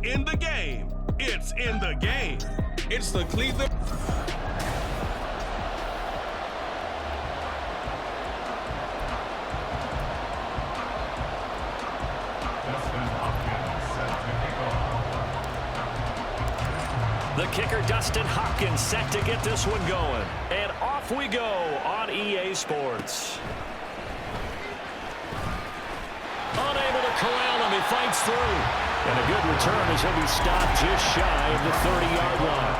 In the game. It's in the game. It's the Cleveland. The kicker, Dustin Hopkins, set to get this one going. And off we go on EA Sports. Unable to corral him. He fights through. And a good return as he'll be stopped just shy of the 30-yard line.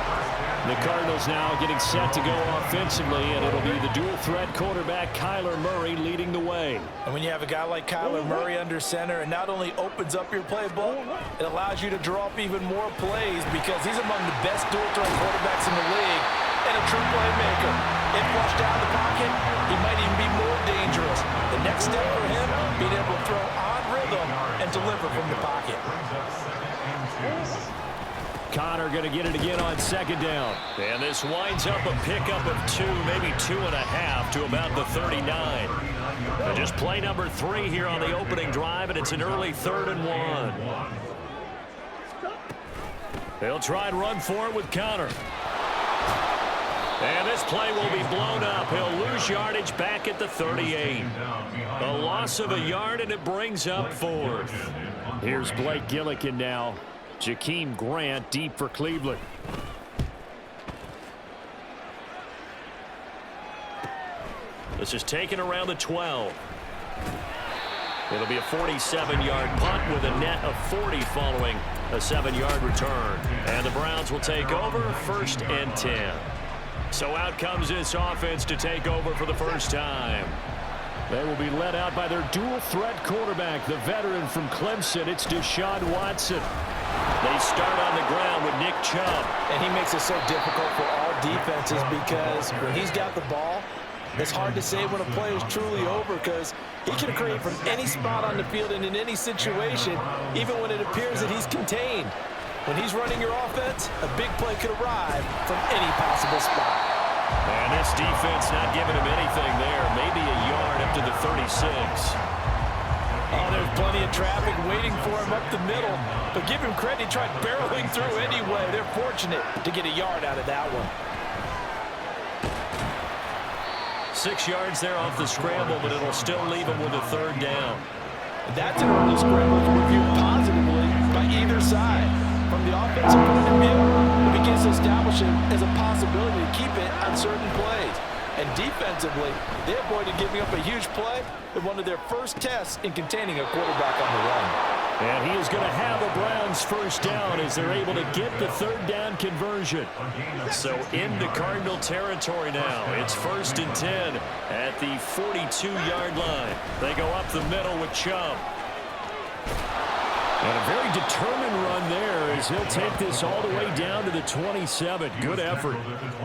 The Cardinals now getting set to go offensively, and it'll be the dual-threat quarterback Kyler Murray leading the way. And when you have a guy like Kyler Murray under center, it not only opens up your playbook, it allows you to draw up even more plays because he's among the best dual-threat quarterbacks in the league and a true playmaker. If flushed out of the pocket, he might even be more dangerous. The next step for him, being able to throw on rhythm and deliver from the pocket. Connor going to get it again on second down. And this winds up a pickup of 2, maybe 2.5 to about the 39. And just play number 3 here on the opening drive, and it's an early 3rd and 1. They'll try and run for it with Connor. And this play will be blown up. He'll lose yardage back at the 38. A loss of a yard, and it brings up 4th. Here's Blake Gillikin now. Jakeem Grant deep for Cleveland. This is taken around the 12. It'll be a 47-yard punt with a net of 40 following a 7-yard return. And the Browns will take over 1st and 10. So out comes this offense to take over for the first time. They will be led out by their dual-threat quarterback, the veteran from Clemson. It's Deshaun Watson. They start on the ground with Nick Chubb. And he makes it so difficult for all defenses because when he's got the ball, it's hard to say when a play is truly over because he can create from any spot on the field and in any situation, even when it appears that he's contained. When he's running your offense, a big play could arrive from any possible spot. And this defense not giving him anything there. Maybe a yard up to the 36. Oh, there's plenty of traffic waiting for him up the middle. But give him credit, he tried barreling through anyway. They're fortunate to get a yard out of that one. 6 yards there off the scramble, but it'll still leave him with a 3rd down. That's an early scramble to review positively by either side. From the offensive point of view, it begins to establish him as a possibility to keep it on certain plays. And defensively, they avoided giving up a huge play in one of their first tests in containing a quarterback on the run. And he is going to have a Browns first down as they're able to get the 3rd down conversion. So into Cardinal territory now. It's 1st and 10 at the 42-yard line. They go up the middle with Chubb. And a very determined run there as he'll take this all the way down to the 27. Good effort.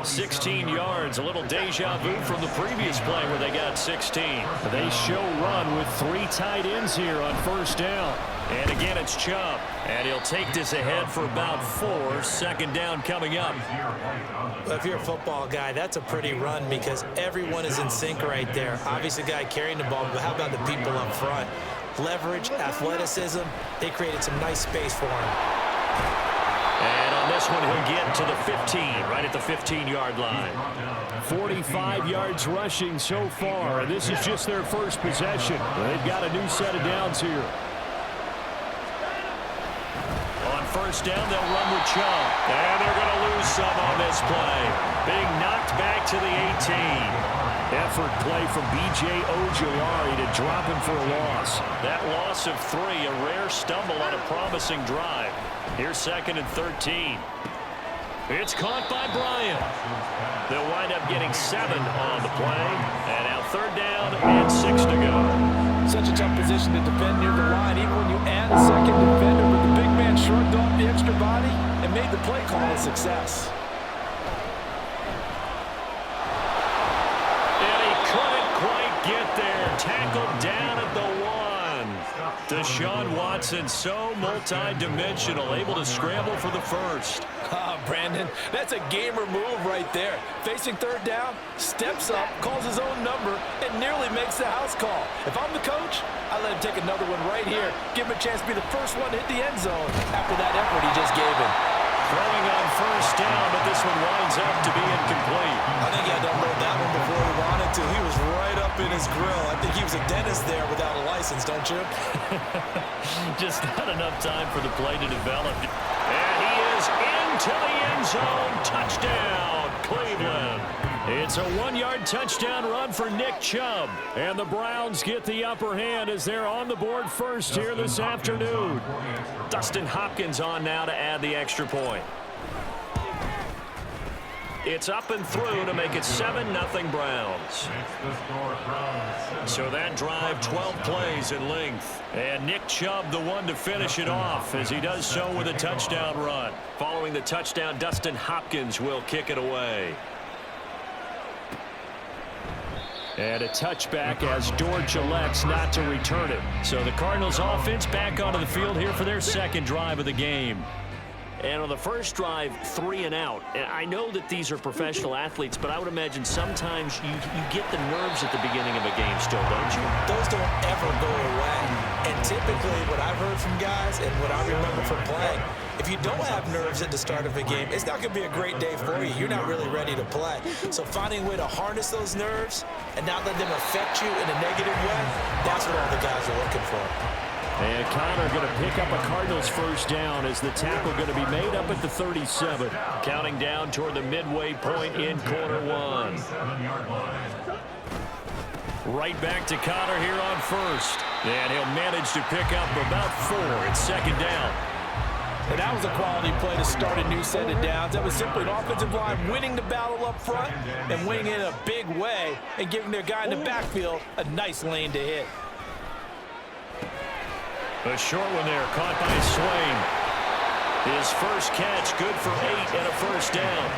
16 yards. A little deja vu from the previous play where they got 16. They show run with 3 tight ends here on 1st down. And again, it's Chubb. And he'll take this ahead for about 4. 2nd down coming up. Well, if you're a football guy, that's a pretty run because everyone is in sync right there. Obviously, the guy carrying the ball, but how about the people up front? Leverage, athleticism, they created some nice space for him. And on this one, he'll get to the 15, right at the 15-yard line. 45 yards rushing so far, and this is just their first possession. They've got a new set of downs here. On 1st down, they'll run with Chubb. And they're going to lose some on this play. Being knocked back to the 18. Effort play from B.J. Ojulari to drop him for a loss. That loss of 3, a rare stumble on a promising drive. Here's 2nd and 13. It's caught by Bryant. They'll wind up getting 7 on the play. And now 3rd down and 6 to go. Such a tough position to defend near the line, even when you add a 2nd defender, but the big man shrugged off the extra body and made the play call a success. Tackled down at the 1. Deshaun Watson so multi-dimensional, able to scramble for the 1st. Brandon, that's a gamer move right there. Facing third down, steps up, calls his own number, and nearly makes the house call. If I'm the coach, I let him take another one right here. Give him a chance to be the first one to hit the end zone after that effort he just gave him. Throwing on first down, but this one winds up to be incomplete. I think he had to unload that one before he wanted to. He was right up in his grill. I think he was a dentist there without a license, don't you? Just not enough time for the play to develop. And he is into the end zone. Touchdown, Cleveland. It's a 1-yard touchdown run for Nick Chubb. And the Browns get the upper hand as they're on the board first here this afternoon. Dustin Hopkins on now to add the extra point. It's up and through to make it 7-0 Browns. So that drive, 12 plays in length. And Nick Chubb, the one to finish it off, as he does so with a touchdown run. Following the touchdown, Dustin Hopkins will kick it away. And a touchback as Dortch elects not to return it. So the Cardinals offense back onto the field here for their second drive of the game. And on the first drive, 3 and out. And I know that these are professional athletes, but I would imagine sometimes you get the nerves at the beginning of a game still, don't you? Those don't ever go away. And typically what I've heard from guys and what I remember from playing, if you don't have nerves at the start of a game, it's not going to be a great day for you. You're not really ready to play. So finding a way to harness those nerves and not let them affect you in a negative way, that's what all the guys are looking for. And Connor going to pick up a Cardinals first down as the tackle going to be made up at the 37. Counting down toward the midway point in quarter one. Right back to Connor here on first. And he'll manage to pick up about 4 at second down. And that was a quality play to start a new set of downs. That was simply an offensive line winning the battle up front and winning it in a big way and giving their guy in the backfield a nice lane to hit. A short one there, caught by Swain. His first catch, good for 8 and a first down.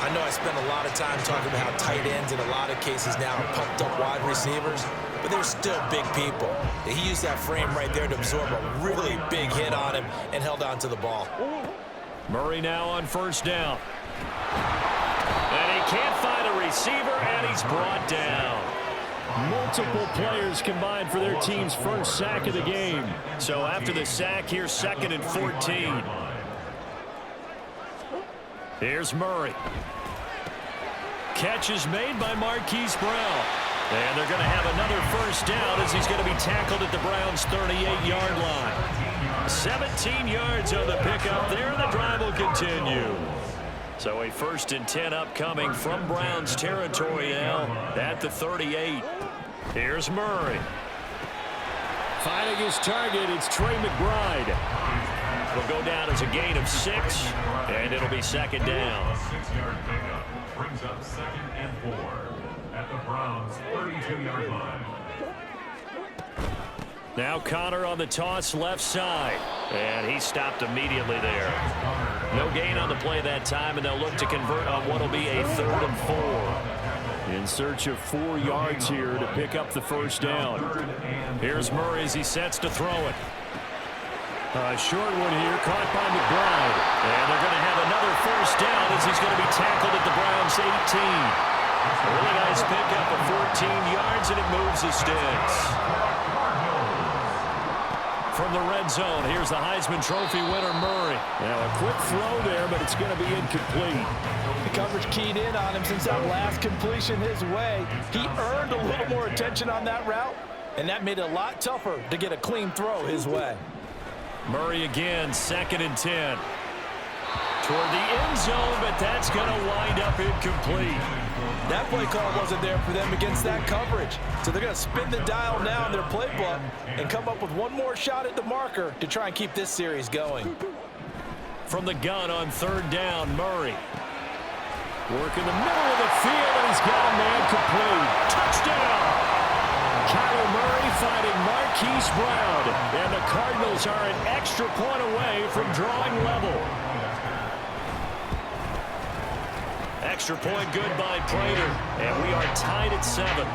I know I spent a lot of time talking about how tight ends in a lot of cases now are pumped up wide receivers, but they're still big people. He used that frame right there to absorb a really big hit on him and held on to the ball. Murray now on first down. And he can't find a receiver, and he's brought down. Multiple players combined for their team's first sack of the game. So after the sack, here's 2nd and 14. Here's Murray. Catch is made by Marquise Brown. And they're going to have another first down as he's going to be tackled at the Browns' 38-yard line. 17 yards on the pickup there, and the drive will continue. So a 1st and 10 upcoming from Browns territory now at the 38. Here's Murray. Finding his target, it's Trey McBride. It'll go down as a gain of 6, and it'll be 2nd down. 6-yard pickup brings up 2nd and 4 at the Browns' 32-yard line. Now Connor on the toss left side. And he stopped immediately there. No gain on the play that time, and they'll look to convert on what will be a 3rd and 4. In search of 4 yards here to pick up the first down. Here's Murray as he sets to throw it. A short one here, caught by McBride. And they're going to have another first down as he's going to be tackled at the Browns' 18. A really nice pickup of 14 yards, and it moves the sticks. From the red zone, here's the Heisman Trophy winner, Murray. Now a quick throw there, but it's going to be incomplete. The coverage keyed in on him since that last completion his way. He earned a little more attention on that route, and that made it a lot tougher to get a clean throw his way. Murray again, 2nd and 10. Toward the end zone, but that's going to wind up incomplete. That play call wasn't there for them against that coverage. So they're going to spin the dial now in their playbook and come up with one more shot at the marker to try and keep this series going. From the gun on 3rd down, Murray. Working the middle of the field, and he's got a man complete. Touchdown! Kyler Murray finding Marquise Brown. And the Cardinals are an extra point away from drawing level. Extra point good by Prater, and we are tied at 7.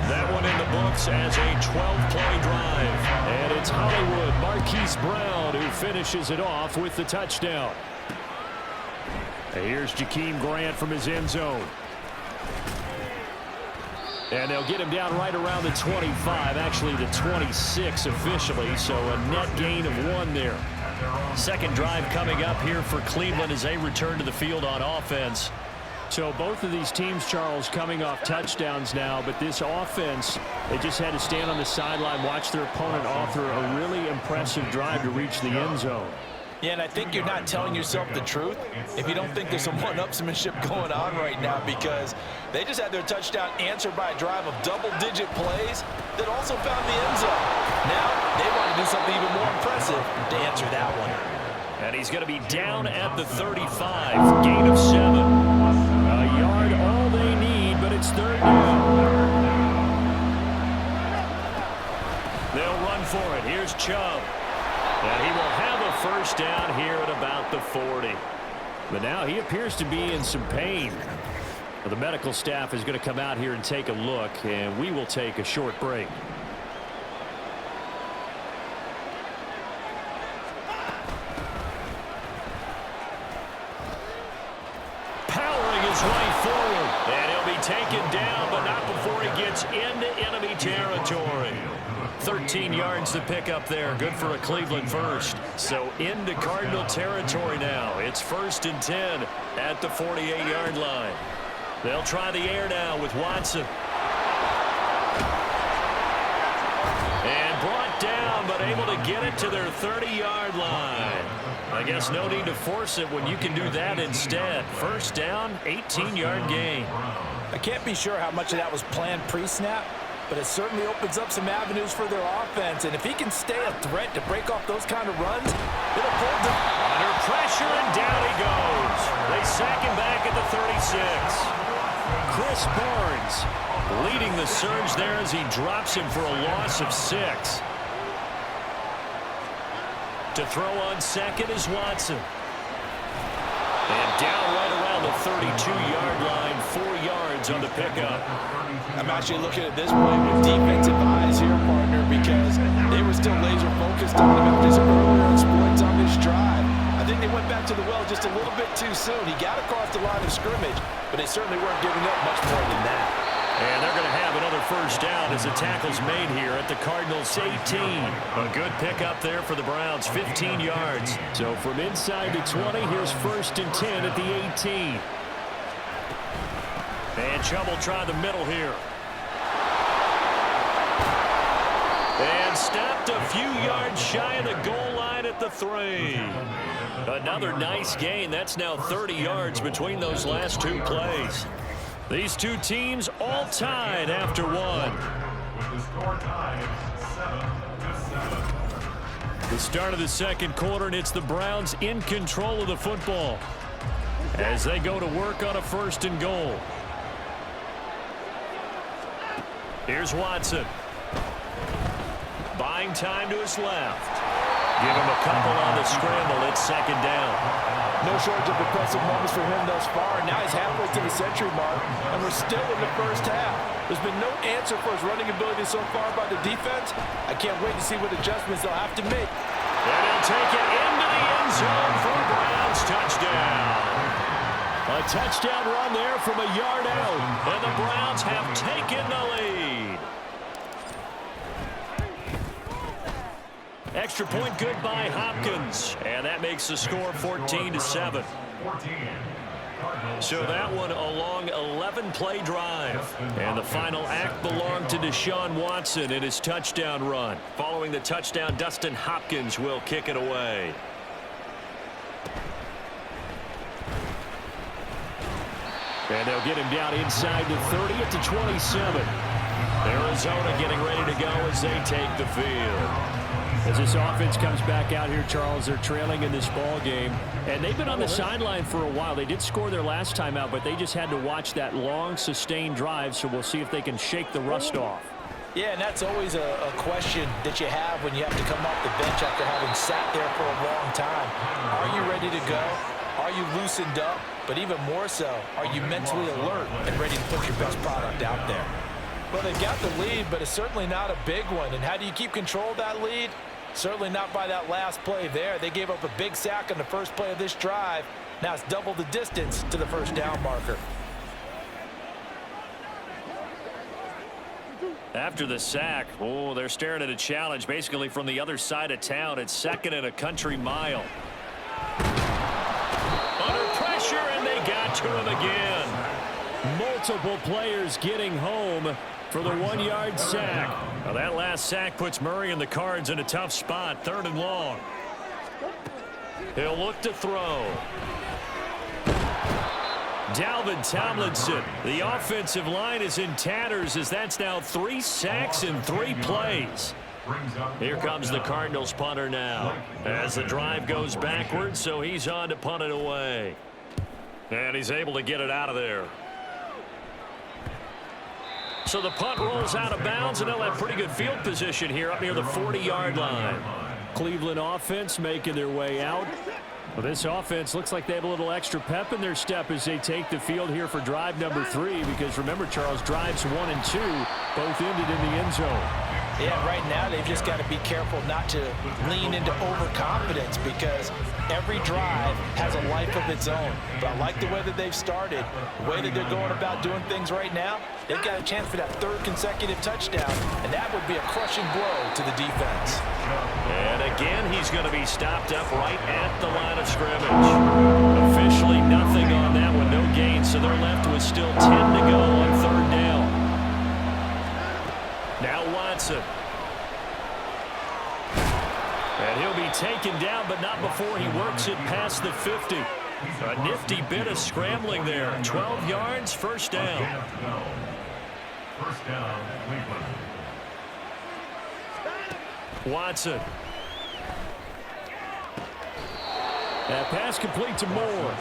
That one in the books as a 12-play drive. And it's Hollywood Marquise Brown who finishes it off with the touchdown. And here's Jakeem Grant from his end zone. And they'll get him down right around the 25, actually the 26 officially, so a net gain of 1 there. Second drive coming up here for Cleveland as they return to the field on offense. So both of these teams, Charles, coming off touchdowns now, but this offense, they just had to stand on the sideline, watch their opponent author a really impressive drive to reach the end zone. Yeah, and I think you're not telling yourself the truth if you don't think there's some one-upsmanship going on right now, because they just had their touchdown answered by a drive of double-digit plays that also found the end zone. Now they want to do something even more impressive to answer that one. And he's going to be down at the 35, gain of 7. A yard all they need, but it's third down. They'll run for it. Here's Chubb. And he will have a first down here at about the 40. But now he appears to be in some pain. Well, the medical staff is going to come out here and take a look, and we will take a short break. Powering his way forward. And he'll be taken down, but not before he gets into enemy territory. 13 yards to pick up there. Good for a Cleveland first. So into Cardinal territory now. It's 1st and 10 at the 48-yard line. They'll try the air now with Watson. And brought down, but able to get it to their 30-yard line. I guess no need to force it when you can do that instead. First down, 18-yard gain. I can't be sure how much of that was planned pre-snap, but it certainly opens up some avenues for their offense. And if he can stay a threat to break off those kind of runs, it'll pull them. Under pressure, and down he goes. They sack him back at the 36. Chris Barnes leading the surge there as he drops him for a loss of 6. To throw on second is Watson. And down right around the 32-yard line, 4 yards on the pickup. I'm actually looking at this play with defensive eyes here, partner, because they were still laser focused on him after his earlier exploits on this drive. I think they went back to the well just a little bit too soon. He got across the line of scrimmage, but they certainly weren't giving up much more than that. And they're going to have another first down as the tackle's made here at the Cardinals' 18. A good pickup there for the Browns, 15 yards. So from inside the 20, here's 1st and 10 at the 18. And Chubb will try the middle here. And stopped a few yards shy of the goal line at the 3. Another nice gain. That's now 30 yards between those last 2 plays. These two teams all tied after 1. With the score tied 7-7. The start of the second quarter, and it's the Browns in control of the football as they go to work on a 1st and goal. Here's Watson. Buying time to his left. Give him a couple on the scramble. It's 2nd down. No shortage of impressive moments for him thus far. Now he's halfway to the century mark, and we're still in the first half. There's been no answer for his running ability so far by the defense. I can't wait to see what adjustments they'll have to make. And he'll take it into the end zone for a Browns touchdown. A touchdown run there from a yard out, and the Browns have taken the lead. Extra point good by Hopkins, and that makes the score 14-7. So that one a long 11-play drive. And the final act belonged to Deshaun Watson in his touchdown run. Following the touchdown, Dustin Hopkins will kick it away. And they'll get him down inside the 30 at the 27. Arizona getting ready to go as they take the field. As this offense comes back out here, Charles, they're trailing in this ball game. And they've been on the sideline for a while. They did score their last time out, but they just had to watch that long, sustained drive, so we'll see if they can shake the rust off. Yeah, and that's always a question that you have when you have to come off the bench after having sat there for a long time. Are you ready to go? Are you loosened up? But even more so, are you mentally alert and ready to put your best product out there? Well, they've got the lead, but it's certainly not a big one. And how do you keep control of that lead? Certainly not by that last play there. They gave up a big sack on the first play of this drive. Now it's double the distance to the first down marker. After the sack, oh, they're staring at a challenge basically from the other side of town. It's 2nd and a country mile. Under pressure, and they got to him again. Multiple players getting home for the 1-yard sack. Now that last sack puts Murray and the Cards in a tough spot. 3rd and long. He'll look to throw. Dalvin Tomlinson. The offensive line is in tatters as that's now 3 sacks in 3 plays. Here comes the Cardinals punter now as the drive goes backwards, so he's on to punt it away. And he's able to get it out of there. So the punt rolls out of bounds, and they'll have pretty good field position here up near the 40-yard line. Cleveland offense making their way out. Well, this offense looks like they have a little extra pep in their step as they take the field here for drive number 3, because remember, Charles, drives 1 and 2 both ended in the end zone. Yeah, right now they've just got to be careful not to lean into overconfidence, because every drive has a life of its own. But I like the way that they've started, the way that they're going about doing things right now. They've got a chance for that 3rd consecutive touchdown, and that would be a crushing blow to the defense. And again, he's going to be stopped up right at the line of scrimmage. Officially nothing on that one, no gain, so they're left with still 10 to go on 3rd down. Now Watson. And he'll be taken down, but not before he works it past the 50. A nifty bit of scrambling there. 12 yards, 1st down. 1st down, Cleveland. Watson. That pass complete to Moore.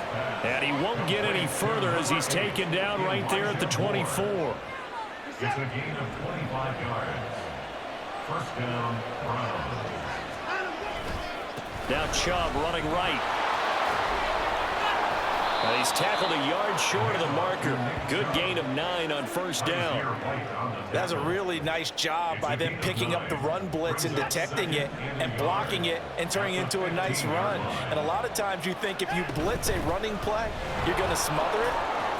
And he won't get any further as he's taken down right there at the 24. It's a gain of 25 yards. 1st down, Browns. Now Chubb running right. And he's tackled a yard short of the marker. Good gain of 9 on 1st down. That's a really nice job by them picking up the run blitz and detecting it and blocking it and turning it into a nice run. And a lot of times you think if you blitz a running play, you're going to smother it.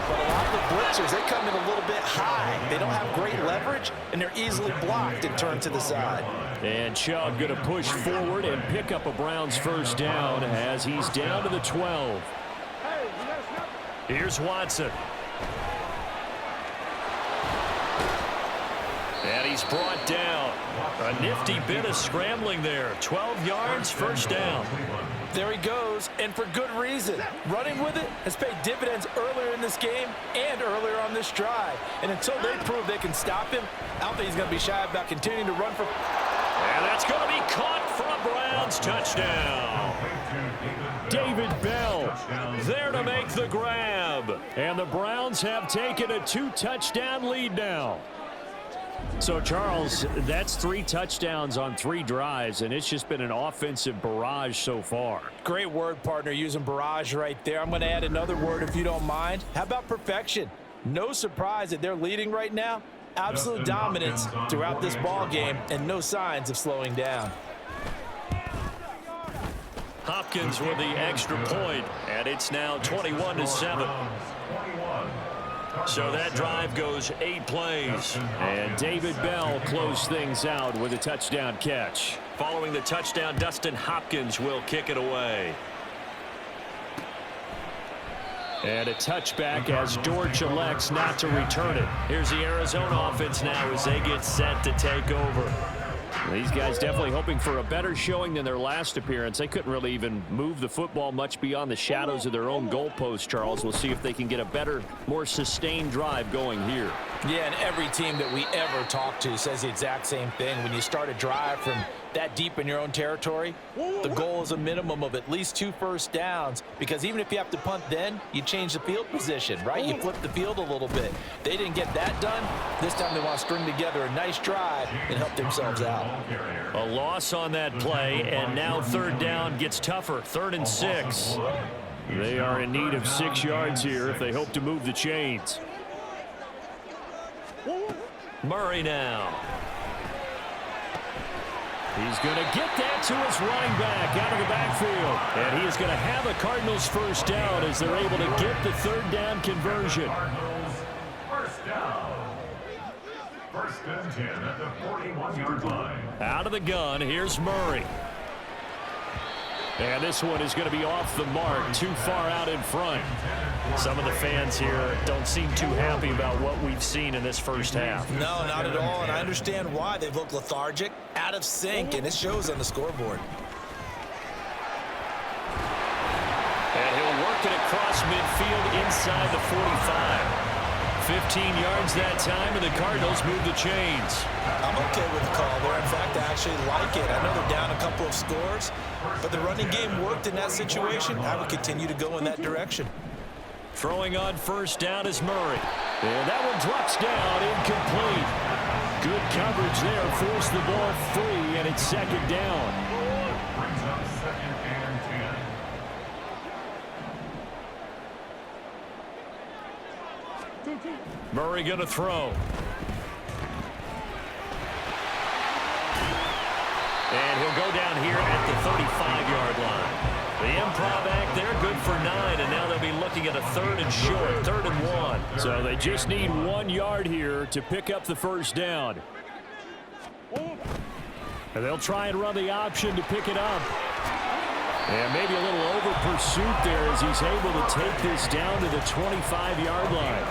But a lot of the blitzers, they come in a little bit high. They don't have great leverage, and they're easily blocked and turned to the side. And Chubb going to push forward and pick up a Browns 1st down as he's down to the 12. Here's Watson. And he's brought down. A nifty bit of scrambling there. 12 yards, 1st down. There he goes, and for good reason. Running with it has paid dividends earlier in this game and earlier on this drive. And until they prove they can stop him, I don't think he's going to be shy about continuing to run for... And that's going to be caught for a Browns touchdown. David Bell there to make the grab. And the Browns have taken a 2-touchdown lead now. So, Charles, that's 3 touchdowns on 3 drives, and it's just been an offensive barrage so far. Great word, partner, using barrage right there. I'm going to add another word if you don't mind. How about perfection? No surprise that they're leading right now. Absolute dominance throughout this ball game and no signs of slowing down. Hopkins with the extra point, and it's now 21-7. So that drive goes 8 plays. And David Bell closed things out with a touchdown catch. Following the touchdown, Dustin Hopkins will kick it away. And a touchback as Dortch elects not to return it. Here's the Arizona offense now as they get set to take over. These guys definitely hoping for a better showing than their last appearance. They couldn't really even move the football much beyond the shadows of their own goalpost, Charles. We'll see if they can get a better, more sustained drive going here. Yeah, and every team that we ever talk to says the exact same thing. When you start a drive from that deep in your own territory, the goal is a minimum of at least 2 first downs, because even if you have to punt then, you change the field position, right? You flip the field a little bit. They didn't get that done. This time they want to string together a nice drive and help themselves out. A loss on that play, and now 3rd down gets tougher. 3rd and 6. They are in need of 6 yards here if they hope to move the chains. Murray now. He's going to get that to his running back out of the backfield. And he is going to have a Cardinals first down as they're able to get the third down conversion. Cardinals first down. First and 10 at the 41-yard line. Out of the gun, here's Murray. And this one is going to be off the mark, too far out in front. Some of the fans here don't seem too happy about what we've seen in this first half. No, not at all, and I understand why. They've looked lethargic, out of sync, and it shows on the scoreboard. And he'll work it across midfield inside the 45. 15 yards that time, and the Cardinals move the chains. I'm okay with the call there. In fact, I actually like it. I know they're down a couple of scores, but the running game worked in that situation. I would continue to go in that direction. Throwing on first down is Murray. And that one drops down, incomplete. Good coverage there, forced the ball free, and it's second down. Brings up second and 10. Murray going to throw. And he'll go down here at the 35-yard line. The improv act there, good for 9, and now they'll be looking at a third and short, 3rd and 1. So they just need 1 yard here to pick up the first down. And they'll try and run the option to pick it up. And maybe a little over pursuit there as he's able to take this down to the 25-yard line.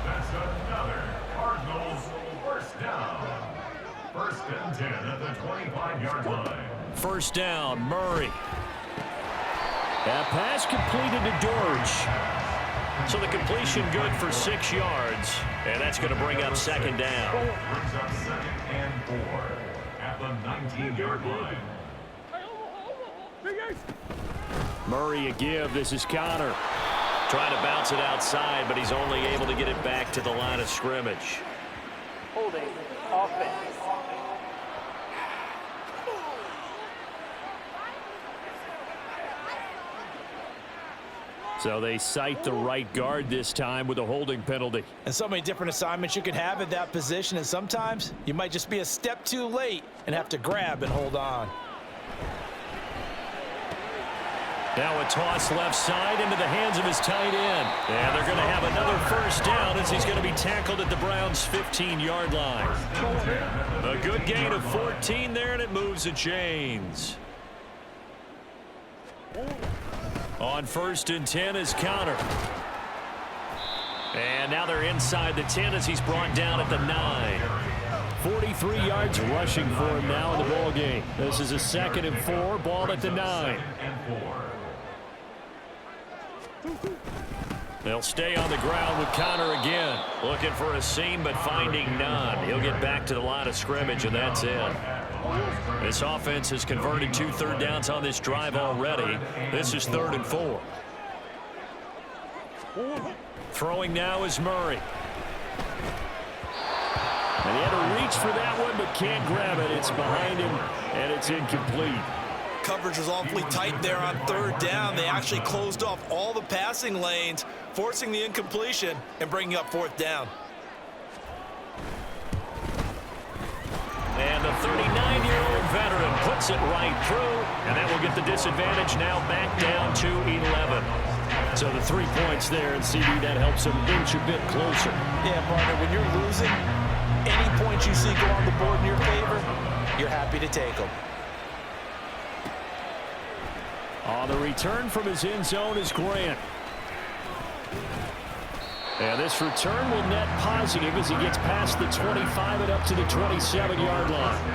That's another Cardinals first down. First and 10 at the 25-yard line. First down, Murray. That pass completed to Dortch. So the completion good for 6 yards. And that's going to bring up second down. Brings up second and 4 at the 19-yard line. Murray a give. This is Connor. Trying to bounce it outside, but he's only able to get it back to the line of scrimmage. Holding offense. So they cite the right guard this time with a holding penalty. And so many different assignments you can have at that position, and sometimes you might just be a step too late and have to grab and hold on. Now a toss left side into the hands of his tight end. And they're going to have another first down as he's going to be tackled at the Browns' 15-yard line. A good gain of 14 there, and it moves the chains. On first and 10 is Connor. And now they're inside the 10 as he's brought down at the 9. 43 yards rushing for him now in the ball game. This is a 2nd and 4, ball at the 9. They'll stay on the ground with Connor again. Looking for a seam, but finding none. He'll get back to the line of scrimmage, and that's it. This offense has converted 2 third downs on this drive already. This is 3rd and 4. Throwing now is Murray. And he had to reach for that one, but can't grab it. It's behind him, and it's incomplete. Coverage was awfully tight there on 3rd down. They actually closed off all the passing lanes, forcing the incompletion and bringing up 4th down. And the 39-year-old veteran puts it right through, and that will get the disadvantage now back down to 11. So the 3 points there, and CD, that helps him inch a bit closer. Yeah, partner, when you're losing, any points you see go on the board in your favor, you're happy to take them. On the return from his end zone is Grant. And this return will net positive as he gets past the 25 and up to the 27-yard line.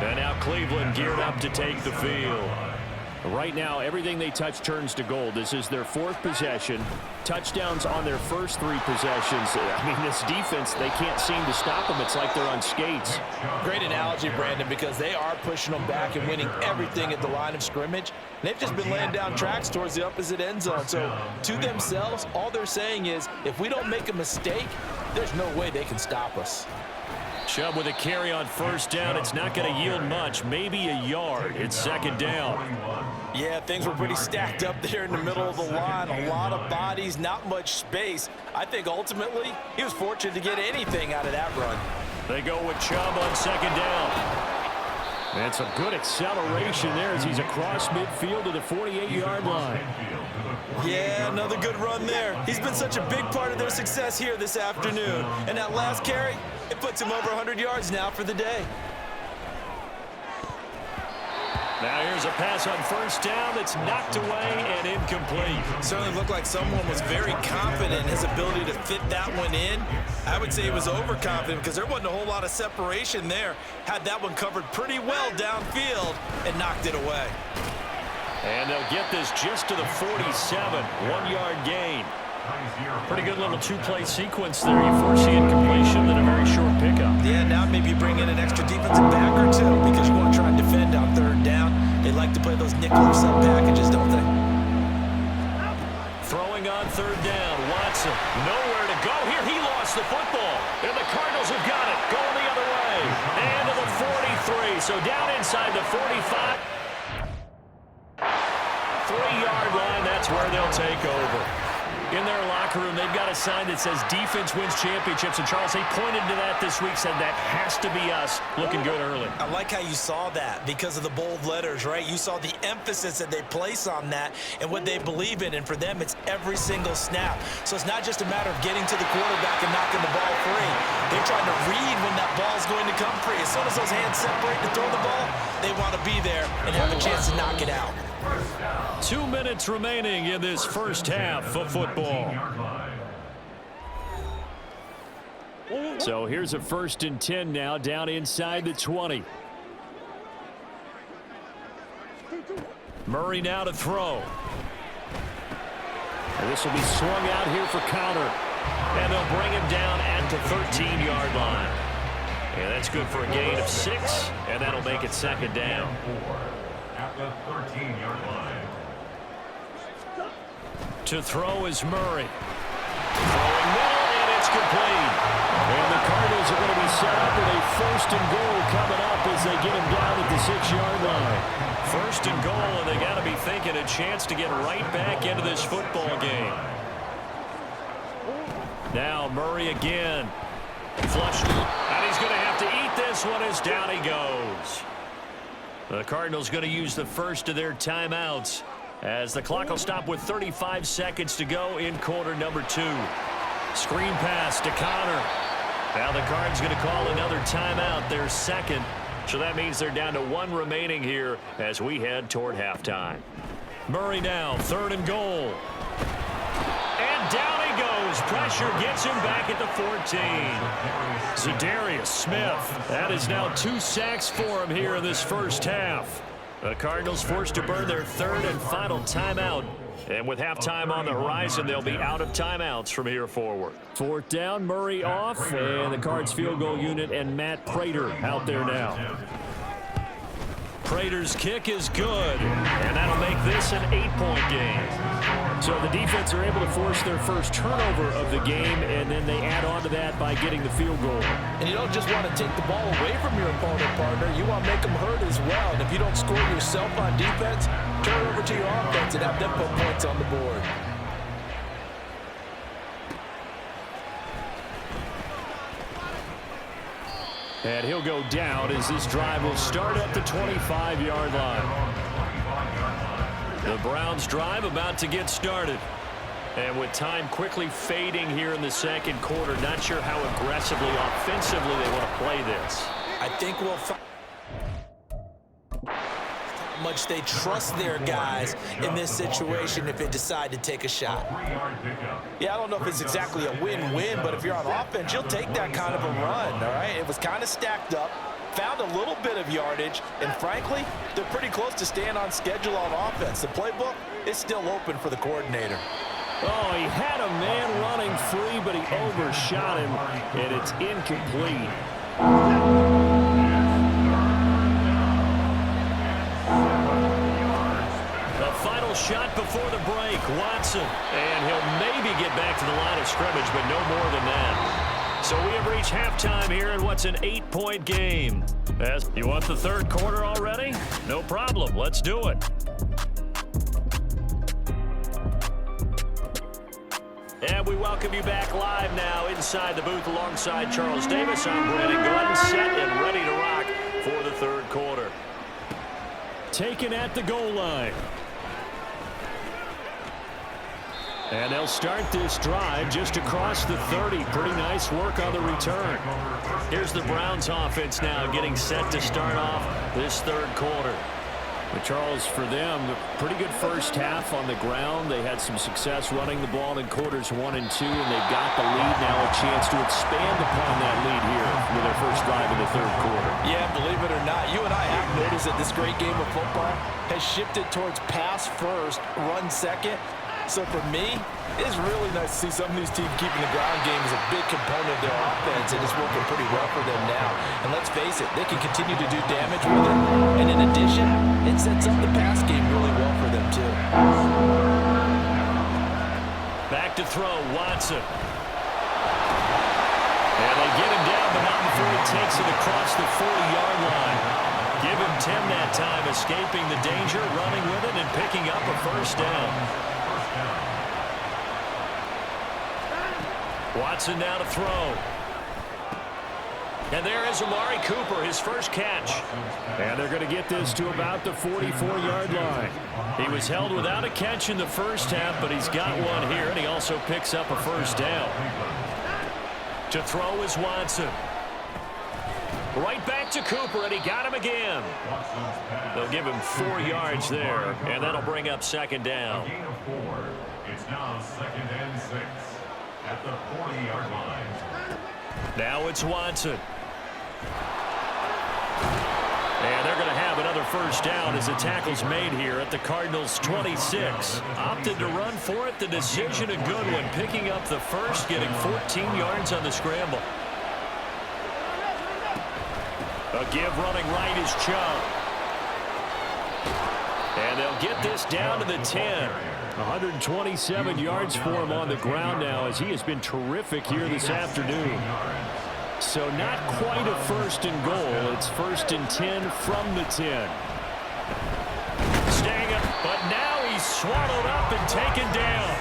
And now Cleveland geared up to take the field. Right now, everything they touch turns to gold. This is their 4th possession. Touchdowns on their first 3 possessions. I mean, this defense, they can't seem to stop them. It's like they're on skates. Great analogy, Brandon, because they are pushing them back and winning everything at the line of scrimmage. They've just been laying down tracks towards the opposite end zone. So to themselves, all they're saying is, if we don't make a mistake, there's no way they can stop us. Chubb with a carry on first down. It's not going to yield much, maybe a yard. It's second down. Yeah, things were pretty stacked up there in the middle of the line. A lot of bodies, not much space. I think ultimately he was fortunate to get anything out of that run. They go with Chubb on second down. And some good acceleration there as he's across midfield to the 48-yard line. Yeah, another good run there. He's been such a big part of their success here this afternoon. And that last carry, it puts him over 100 yards now for the day. Now here's a pass on first down that's knocked away and incomplete. Certainly looked like someone was very confident in his ability to fit that one in. I would say he was overconfident because there wasn't a whole lot of separation there. Had that one covered pretty well downfield and knocked it away. And they'll get this just to the 47, 1-yard gain. Pretty good little two-play sequence there. You foresee incompletion, then a very short pickup. Yeah, now maybe you bring in an extra defensive back or two because you want to try and defend on third down. They like to play those nickel or sub packages, don't they? Throwing on third down, Watson. Nowhere to go here. He lost the football. And the Cardinals have got it. Going the other way. And to the 43. So down inside the 45. 3-yard line, that's where they'll take over. In their locker room, they've got a sign that says defense wins championships. And Charles, they pointed to that this week, said that has to be us. Looking good early. I like how you saw that because of the bold letters, right? You saw the emphasis that they place on that and what they believe in. And for them, it's every single snap. So it's not just a matter of getting to the quarterback and knocking the ball free. They're trying to read when that ball's going to come free. As soon as those hands separate to throw the ball, they want to be there and have a chance to knock it out. 2 minutes remaining in this first half of football. So here's a 1st and 10 now, down inside the 20. Murray now to throw. And this will be swung out here for counter. And they'll bring him down at the 13-yard line. And that's good for a gain of 6, and that'll make it second down. At the 13-yard line. To throw is Murray. Throwing middle, and it's complete. And the Cardinals are going to be set up with a 1st and goal coming up as they get him down at the 6-yard line. 1st and goal, and they got to be thinking a chance to get right back into this football game. Now Murray again. Flushed. And he's going to have to eat this one as down he goes. The Cardinals going to use the first of their timeouts as the clock will stop with 35 seconds to go in quarter number 2. Screen pass to Connor. Now the Cards going to call another timeout, their second. So that means they're down to 1 remaining here as we head toward halftime. Murray now, 3rd and goal. And down he goes. Pressure gets him back at the 14. Za'Darius Smith. That is now 2 sacks for him here in this first half. The Cardinals forced to burn their 3rd and final timeout. And with halftime on the horizon, they'll be out of timeouts from here forward. 4th down, Murray off, and the Cards field goal unit and Matt Prater out there now. Prater's kick is good, and that'll make this an 8-point game. So the defense are able to force their first turnover of the game, and then they add on to that by getting the field goal. And you don't just want to take the ball away from your opponent, partner. You want to make them hurt as well. And if you don't score yourself on defense, turn it over to your offense and have them put points on the board. And he'll go down as this drive will start at the 25-yard line. The Browns drive about to get started. And with time quickly fading here in the second quarter, not sure how aggressively, offensively they want to play this. I think we'll find how much they trust their guys in this situation if they decide to take a shot. Yeah, I don't know if it's exactly a win-win, but if you're on offense, you'll take that kind of a run, all right? It was kind of stacked up, found a little bit of yardage, and frankly, they're pretty close to staying on schedule on offense. The playbook is still open for the coordinator. Oh, he had a man running free, but he overshot him, and it's incomplete. The final shot before the break, Watson. And he'll maybe get back to the line of scrimmage, but no more than that. So we have reached halftime here in what's an 8-point game. You want the third quarter already? No problem. Let's do it. And we welcome you back live now inside the booth alongside Charles Davis. I'm Brandon Gordon, set and ready to rock for the third quarter. Taken at the goal line. And they'll start this drive just across the 30. Pretty nice work on the return. Here's the Browns offense now getting set to start off this third quarter. But Charles, for them, pretty good first half on the ground. They had some success running the ball in quarters 1 and 2, and they've got the lead now, a chance to expand upon that lead here with their first drive in the third quarter. Yeah, believe it or not, you and I have noticed that this great game of football has shifted towards pass first, run second. So for me, it's really nice to see some of these teams keeping the ground game as a big component of their offense, and it's working pretty well for them now. And let's face it, they can continue to do damage with it. And in addition, it sets up the pass game really well for them too. Back to throw, Watson. And they get him down, but not before he takes it across the 40-yard line. Give him 10 that time, escaping the danger, running with it, and picking up a first down. Watson now to throw. And there is Amari Cooper, his first catch. And they're going to get this to about the 44-yard line. He was held without a catch in the first half, but he's got one here, and he also picks up a first down. To throw is Watson. Right back to Cooper, and he got him again. They'll give him 4 yards there, and that'll bring up second down. A gain of 4. It's now 2nd and 6 at the 40-yard line. Now it's Watson. And they're going to have another first down as the tackle's made here at the Cardinals' 26. Opted to run for it. The decision a good one. Picking up the first, getting 14 yards on the scramble. A give running right is Chubb. And they'll get this down to the 10. 127 yards for him on the ground now as he has been terrific here this afternoon. So not quite a first and goal. It's 1st and 10 from the 10. Staying up, but now he's swallowed up and taken down.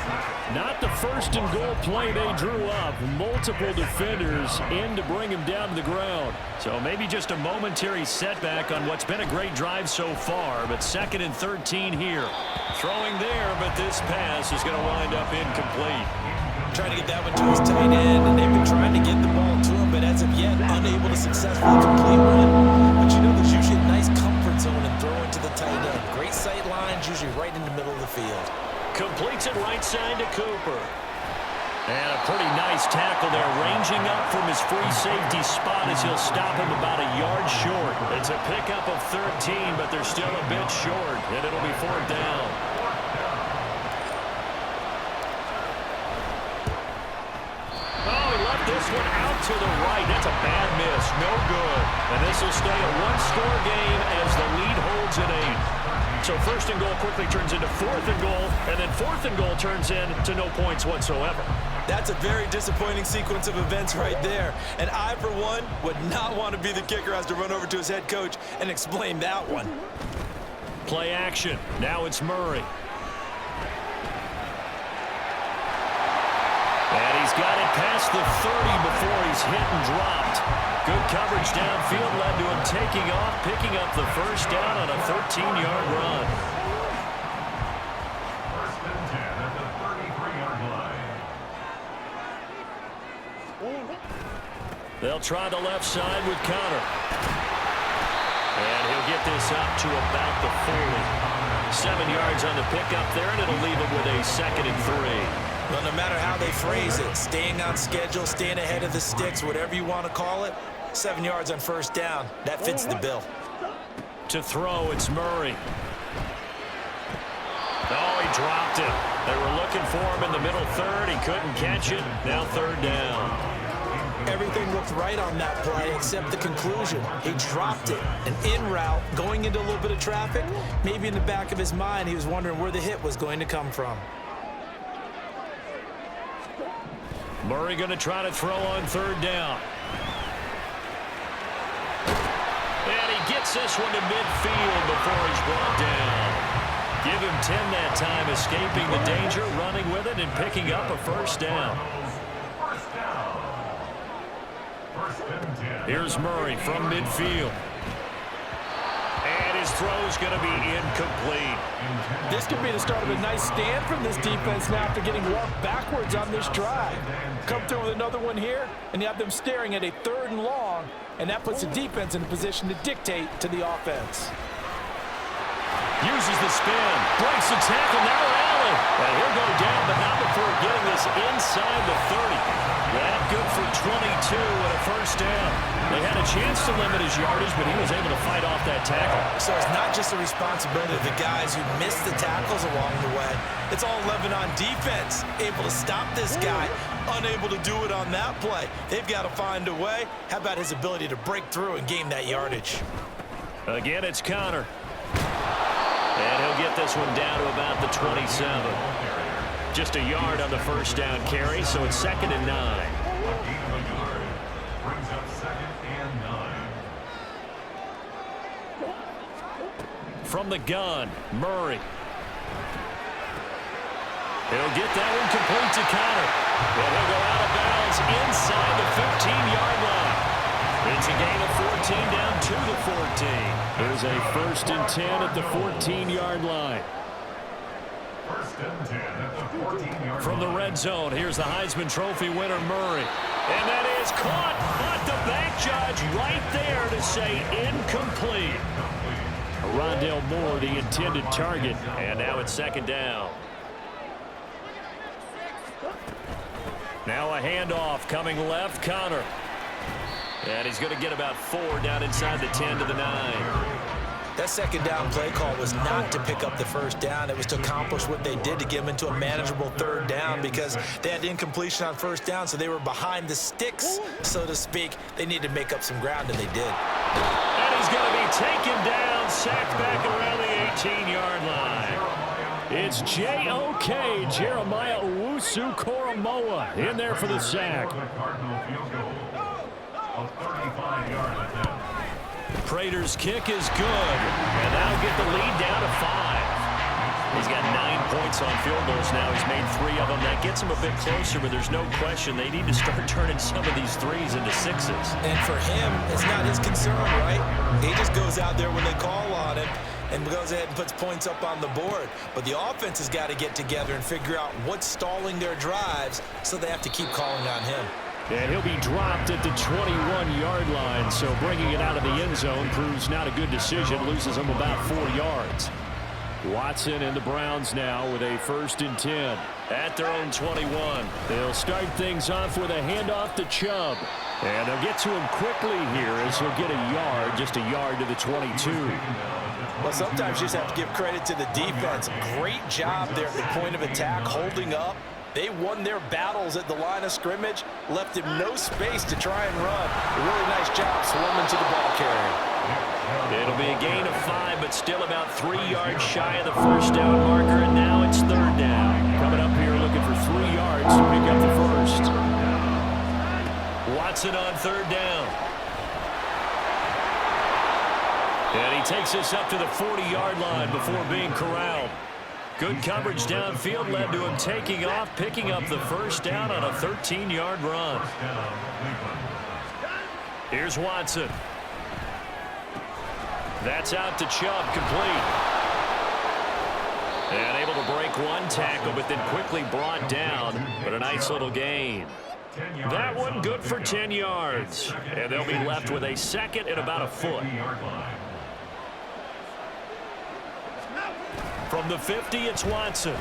Not the 1st and goal play they drew up. Multiple defenders in to bring him down to the ground. So maybe just a momentary setback on what's been a great drive so far, but 2nd and 13 here. Throwing there, but this pass is going to wind up incomplete. Trying to get that one to his tight end, and they've been trying to get the ball to him, but as of yet, unable to successfully complete one. But you know, there's usually a nice comfort zone in throwing to the tight end. Great sight lines, usually right in the middle of the field. Completes it right side to Cooper. And a pretty nice tackle there, ranging up from his free safety spot as he'll stop him about a yard short. It's a pickup of 13, but they're still a bit short, and it'll be 4th down. This one out to the right. That's a bad miss. No good. And this will stay a one-score game as the lead holds at 8. So 1st and goal quickly turns into 4th and goal, and then 4th and goal turns into no points whatsoever. That's a very disappointing sequence of events right there. And I, for one, would not want to be the kicker who has to run over to his head coach and explain that one. Play action. Now it's Murray. And he's got it past the 30 before he's hit and dropped. Good coverage downfield led to him taking off, picking up the first down on a 13-yard run. 1st and 10 at the 33-yard line. They'll try the left side with Conner. And he'll get this up to about the 40. 7 yards on the pickup there, and it'll leave him with a 2nd and 3. Well, no matter how they phrase it, staying on schedule, staying ahead of the sticks, whatever you want to call it, 7 yards on 1st down. That fits the bill. To throw, it's Murray. Oh, he dropped it. They were looking for him in the middle 3rd. He couldn't catch it. Now 3rd down. Everything looked right on that play except the conclusion. He dropped it. An in route, going into a little bit of traffic. Maybe in the back of his mind, he was wondering where the hit was going to come from. Murray going to try to throw on third down. And he gets this one to midfield before he's brought down. Give him 10 that time, escaping the danger, running with it, and picking up a first down. Here's Murray from midfield. And his throw's going to be incomplete. This could be the start of a nice stand from this defense now after getting walked backwards on this drive. Come through with another one here, and you have them staring at a 3rd and long, and that puts the defense in a position to dictate to the offense. Uses the spin, breaks the tackle, now Allen. And he'll go down, but not before getting this inside the 30. That good for 22 and a first down. They had a chance to limit his yardage, but he was able to fight off that tackle. So it's not just the responsibility of the guys who missed the tackles along the way. It's all 11 on defense, able to stop this guy, unable to do it on that play. They've got to find a way. How about his ability to break through and gain that yardage? Again, it's Connor. And he'll get this one down to about the 27. Just a yard on the first down carry, so it's 2nd and 9. Brings up 2nd and 9. From the gun, Murray. He'll get that one complete to Connor. And he'll go out of bounds inside the 15-yard line. It's a gain of 14 down to the 14. There's a 1st and 10 at the 14-yard line. 1st and 10 at the 14-yard From the red zone, here's the Heisman Trophy winner, Murray. And that is caught, but the back judge right there to say incomplete. Rondale Moore, the intended target, and now it's 2nd down. Now a handoff coming left, Connor. And he's going to get about 4 down inside the 10 to the 9. That 2nd down play call was not to pick up the first down. It was to accomplish what they did to get them into a manageable 3rd down because they had incompletion on 1st down, so they were behind the sticks, so to speak. They needed to make up some ground, and they did. And he's going to be taken down, sacked back around the 18-yard line. It's J.O.K. Jeremiah Owusu-Koramoah in there for the sack. Cardinal field goal. A 35-yard attempt. Prater's kick is good, and that'll get the lead down to 5. He's got 9 points on field goals now. He's made 3 of them. That gets him a bit closer, but there's no question they need to start turning some of these 3s into 6s. And for him, it's not his concern, right? He just goes out there when they call on him and goes ahead and puts points up on the board. But the offense has got to get together and figure out what's stalling their drives, so they have to keep calling on him. And he'll be dropped at the 21-yard line, so bringing it out of the end zone proves not a good decision. Loses him about 4 yards. Watson and the Browns now with a 1st and 10 at their own 21. They'll start things off with a handoff to Chubb. And they'll get to him quickly here as he'll get a yard, just a yard to the 22. Well, sometimes you just have to give credit to the defense. Great job there at the point of attack, holding up. They won their battles at the line of scrimmage, left him no space to try and run. A really nice job swarming to the ball carrier. It'll be a gain of 5, but still about 3 yards shy of the first down marker, and now it's 3rd down. Coming up here looking for 3 yards to pick up the first. Watson on 3rd down. And he takes us up to the 40-yard line before being corralled. Good coverage downfield led to him taking off, picking up the first down on a 13-yard run. Here's Watson. That's out to Chubb, complete. And able to break one tackle, but then quickly brought down. But a nice little gain. That one good for 10 yards. And they'll be left with a 2nd and about a foot. From the 50, it's Watson.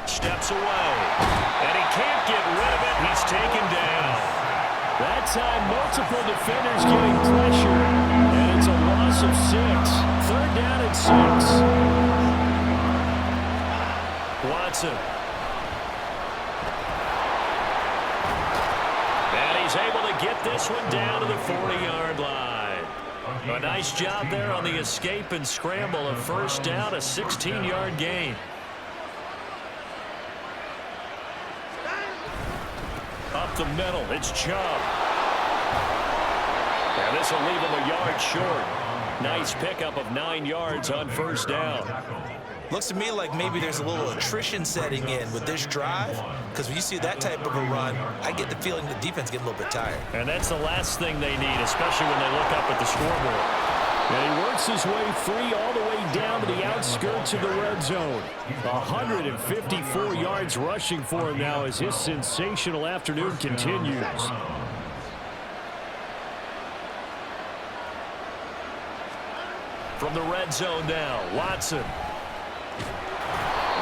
Steps away. And he can't get rid of it. He's taken down. That time, multiple defenders getting pressure. And it's a loss of 6. 3rd down and 6. Watson. And he's able to get this one down to the 40-yard line. A nice job there on the escape and scramble. A first down, a 16-yard gain. A the middle. It's Chubb. And this will leave him a yard short. Nice pickup of 9 yards on first down. Looks to me like maybe there's a little attrition setting in with this drive, because when you see that type of a run, I get the feeling the defense getting a little bit tired. And that's the last thing they need, especially when they look up at the scoreboard. And he works his way free all the way down to the outskirts of the red zone. 154 yards rushing for him now as his sensational afternoon continues. From the red zone now, Watson.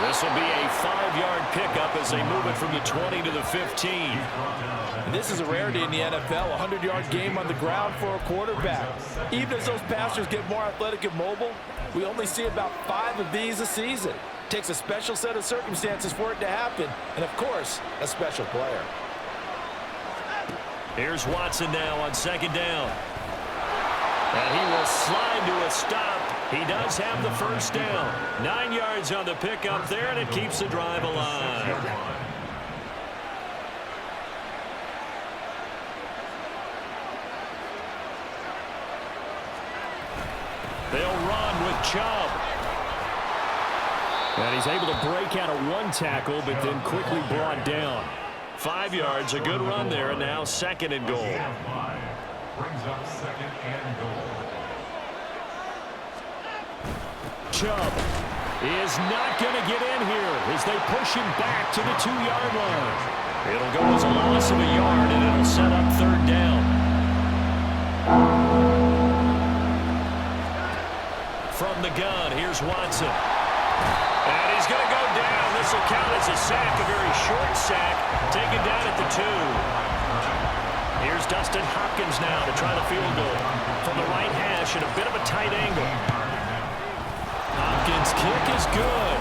This will be a 5-yard pickup as they move it from the 20 to the 15. And this is a rarity in the NFL, a 100-yard game on the ground for a quarterback. Even as those passers get more athletic and mobile, we only see about 5 of these a season. It takes a special set of circumstances for it to happen, and of course, a special player. Here's Watson now on second down. And he will slide to a stop. He does have the first down. 9 yards on the pickup there, and it keeps the drive alive. They'll run with Chubb. And he's able to break out of one tackle, but then quickly brought down. 5 yards, a good run there, and now second and goal. Brings up second and goal. Chubb is not going to get in here as they push him back to the 2-yard line. It'll go as a loss of a yard, and it'll set up third down. From the gun, here's Watson. And he's going to go down. This will count as a sack, a very short sack, taken down at the 2. Here's Dustin Hopkins now to try the field goal. From the right hash at a bit of a tight angle. Hopkins' kick is good.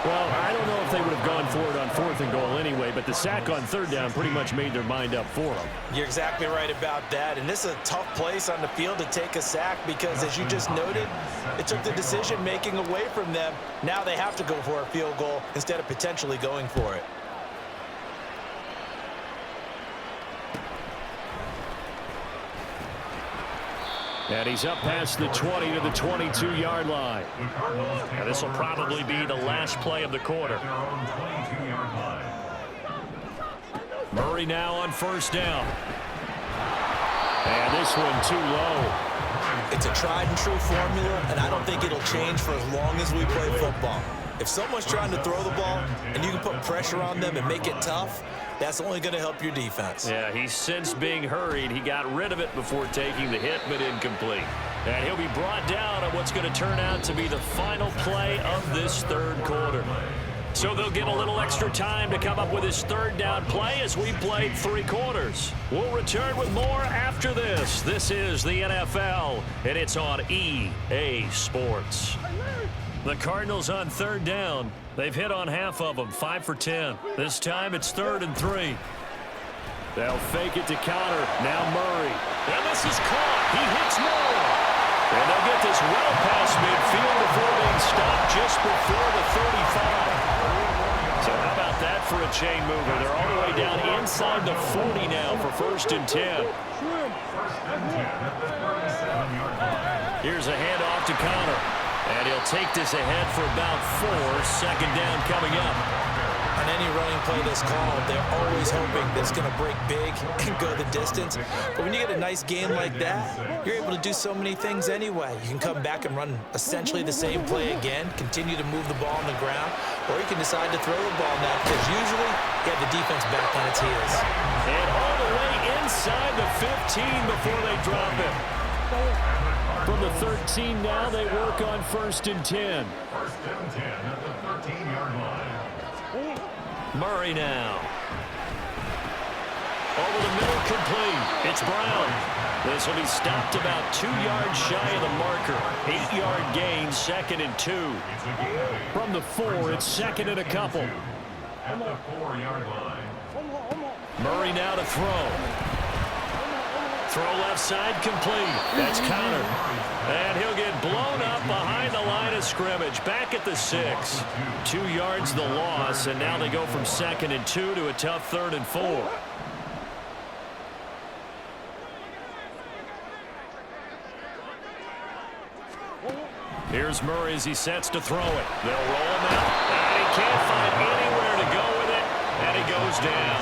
Well, I don't know if they would have gone for it on 4th and goal anyway, but the sack on 3rd down pretty much made their mind up for them. You're exactly right about that, and this is a tough place on the field to take a sack because, as you just noted, it took the decision-making away from them. Now they have to go for a field goal instead of potentially going for it. And he's up past the 20 to the 22-yard line. And this will probably be the last play of the quarter. Murray now on first down. And this one too low. It's a tried-and-true formula, and I don't think it'll change for as long as we play football. If someone's trying to throw the ball and you can put pressure on them and make it tough, that's only going to help your defense. Yeah, he's since being hurried. He got rid of it before taking the hit, but incomplete. And he'll be brought down on what's going to turn out to be the final play of this third quarter. So they'll get a little extra time to come up with his third down play as we played 3 quarters. We'll return with more after this. This is the NFL, and it's on EA Sports. The Cardinals on third down. They've hit on half of them, 5 for 10. This time it's 3rd and 3. They'll fake it to counter. Now Murray. And this is caught. He hits Moore. And they'll get this well past midfield before being stopped just before the 35. So how about that for a chain mover? They're all the way down inside the 40 now for 1st and 10. Here's a handoff to Connor. And he'll take this ahead for about 4. Second down coming up. On any running play that's called, they're always hoping that it's going to break big and go the distance. But when you get a nice game like that, you're able to do so many things anyway. You can come back and run essentially the same play again, continue to move the ball on the ground, or you can decide to throw the ball now because usually you have the defense back on its heels. And all the way inside the 15 before they drop it. From the 13 now, they work on 1st and 10. 1st and 10 at the 13-yard line. Murray now. Over the middle, complete. It's Brown. This will be stopped about 2 yards shy of the marker. 8-yard gain, 2nd and 2. From the 4, it's 2nd and a couple. At the 4-yard line. Murray now to throw. Throw left side, complete. That's Connor. And he'll get blown up behind the line of scrimmage. Back at the 6. 2 yards the loss, and now they go from 2nd and 2 to a tough 3rd and 4. Here's Murray as he sets to throw it. They'll roll him out, and he can't find anywhere to go with it, and he goes down.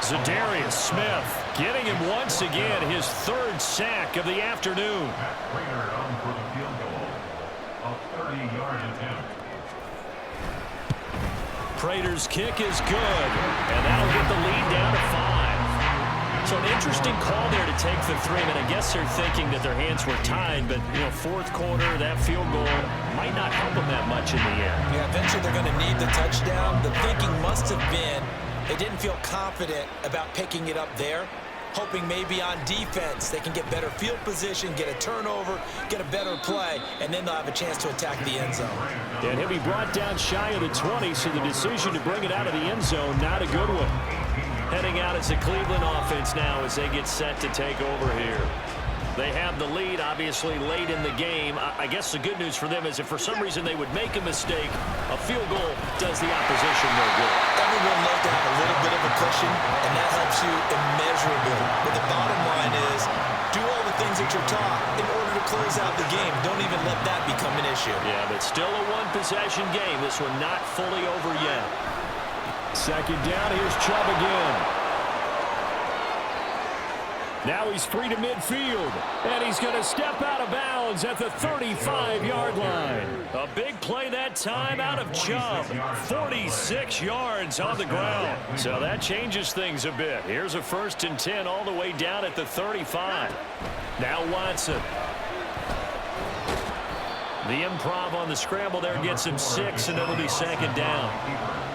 Za'Darius Smith getting him once again, his third sack of the afternoon. Matt Prater on for the field goal. A 30-yard attempt. Prater's kick is good, and that'll get the lead down to 5. So an interesting call there to take the 3. I guess they're thinking that their hands were tied, but, fourth quarter, that field goal might not help them that much in the end. Yeah, eventually they're going to need the touchdown. The thinking must have been they didn't feel confident about picking it up there, hoping maybe on defense they can get better field position, get a turnover, get a better play, and then they'll have a chance to attack the end zone. And he'll be brought down shy of the 20, so the decision to bring it out of the end zone, not a good one. Heading out as the Cleveland offense now as they get set to take over here. They have the lead, obviously, late in the game. I guess the good news for them is if for some reason they would make a mistake, a field goal does the opposition no good. Everyone loves to have a little bit of a cushion, and that helps you immeasurably. But the bottom line is, do all the things that you're taught in order to close out the game. Don't even let that become an issue. Yeah, but still a one-possession game. This one not fully over yet. Second down, here's Chubb again. Now he's free to midfield, and he's going to step out of bounds at the 35-yard line. A big play that time out of Chubb. 46 yards on the ground. So that changes things a bit. Here's a 1st and 10 all the way down at the 35. Now Watson. The improv on the scramble there gets him 6, and it'll be second down.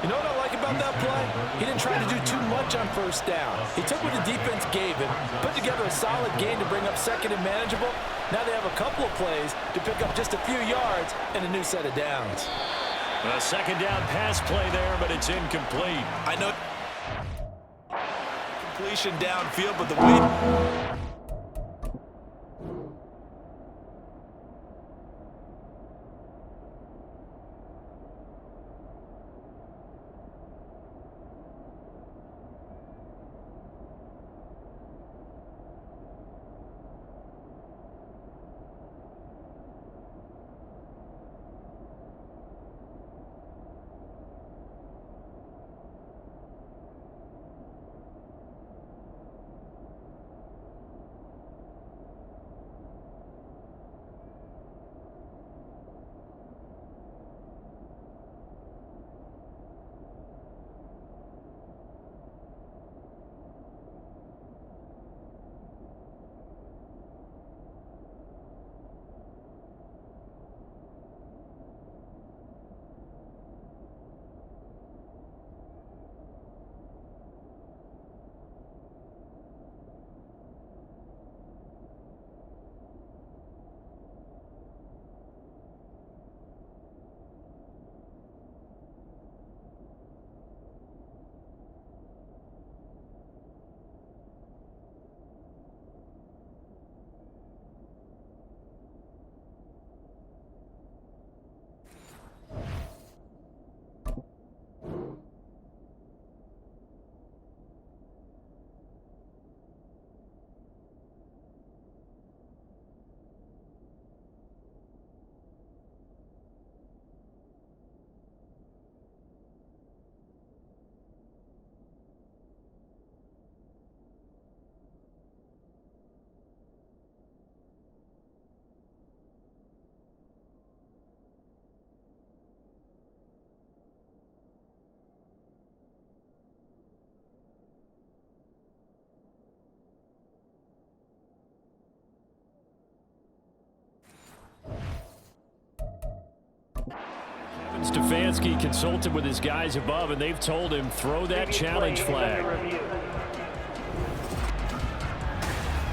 You know what I like about that play? He didn't try to do too much on first down. He took what the defense gave him, put together a solid game to bring up second and manageable. Now they have a couple of plays to pick up just a few yards and a new set of downs. A second down pass play there, but it's incomplete. I know completion downfield, but the way... Stefanski consulted with his guys above, and they've told him throw that challenge flag.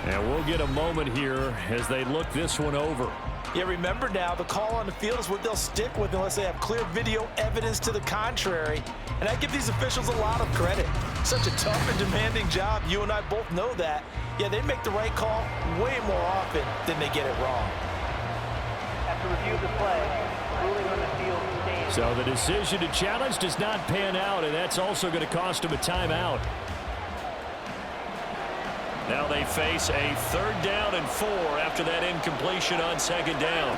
And we'll get a moment here as they look this one over. Yeah, remember now, the call on the field is what they'll stick with unless they have clear video evidence to the contrary. And I give these officials a lot of credit. Such a tough and demanding job. You and I both know that. Yeah, they make the right call way more often than they get it wrong. After review of the play, ruling on the field stands. So the decision to challenge does not pan out, and that's also going to cost him a timeout. Now they face a 3rd down and 4 after that incompletion on 2nd down.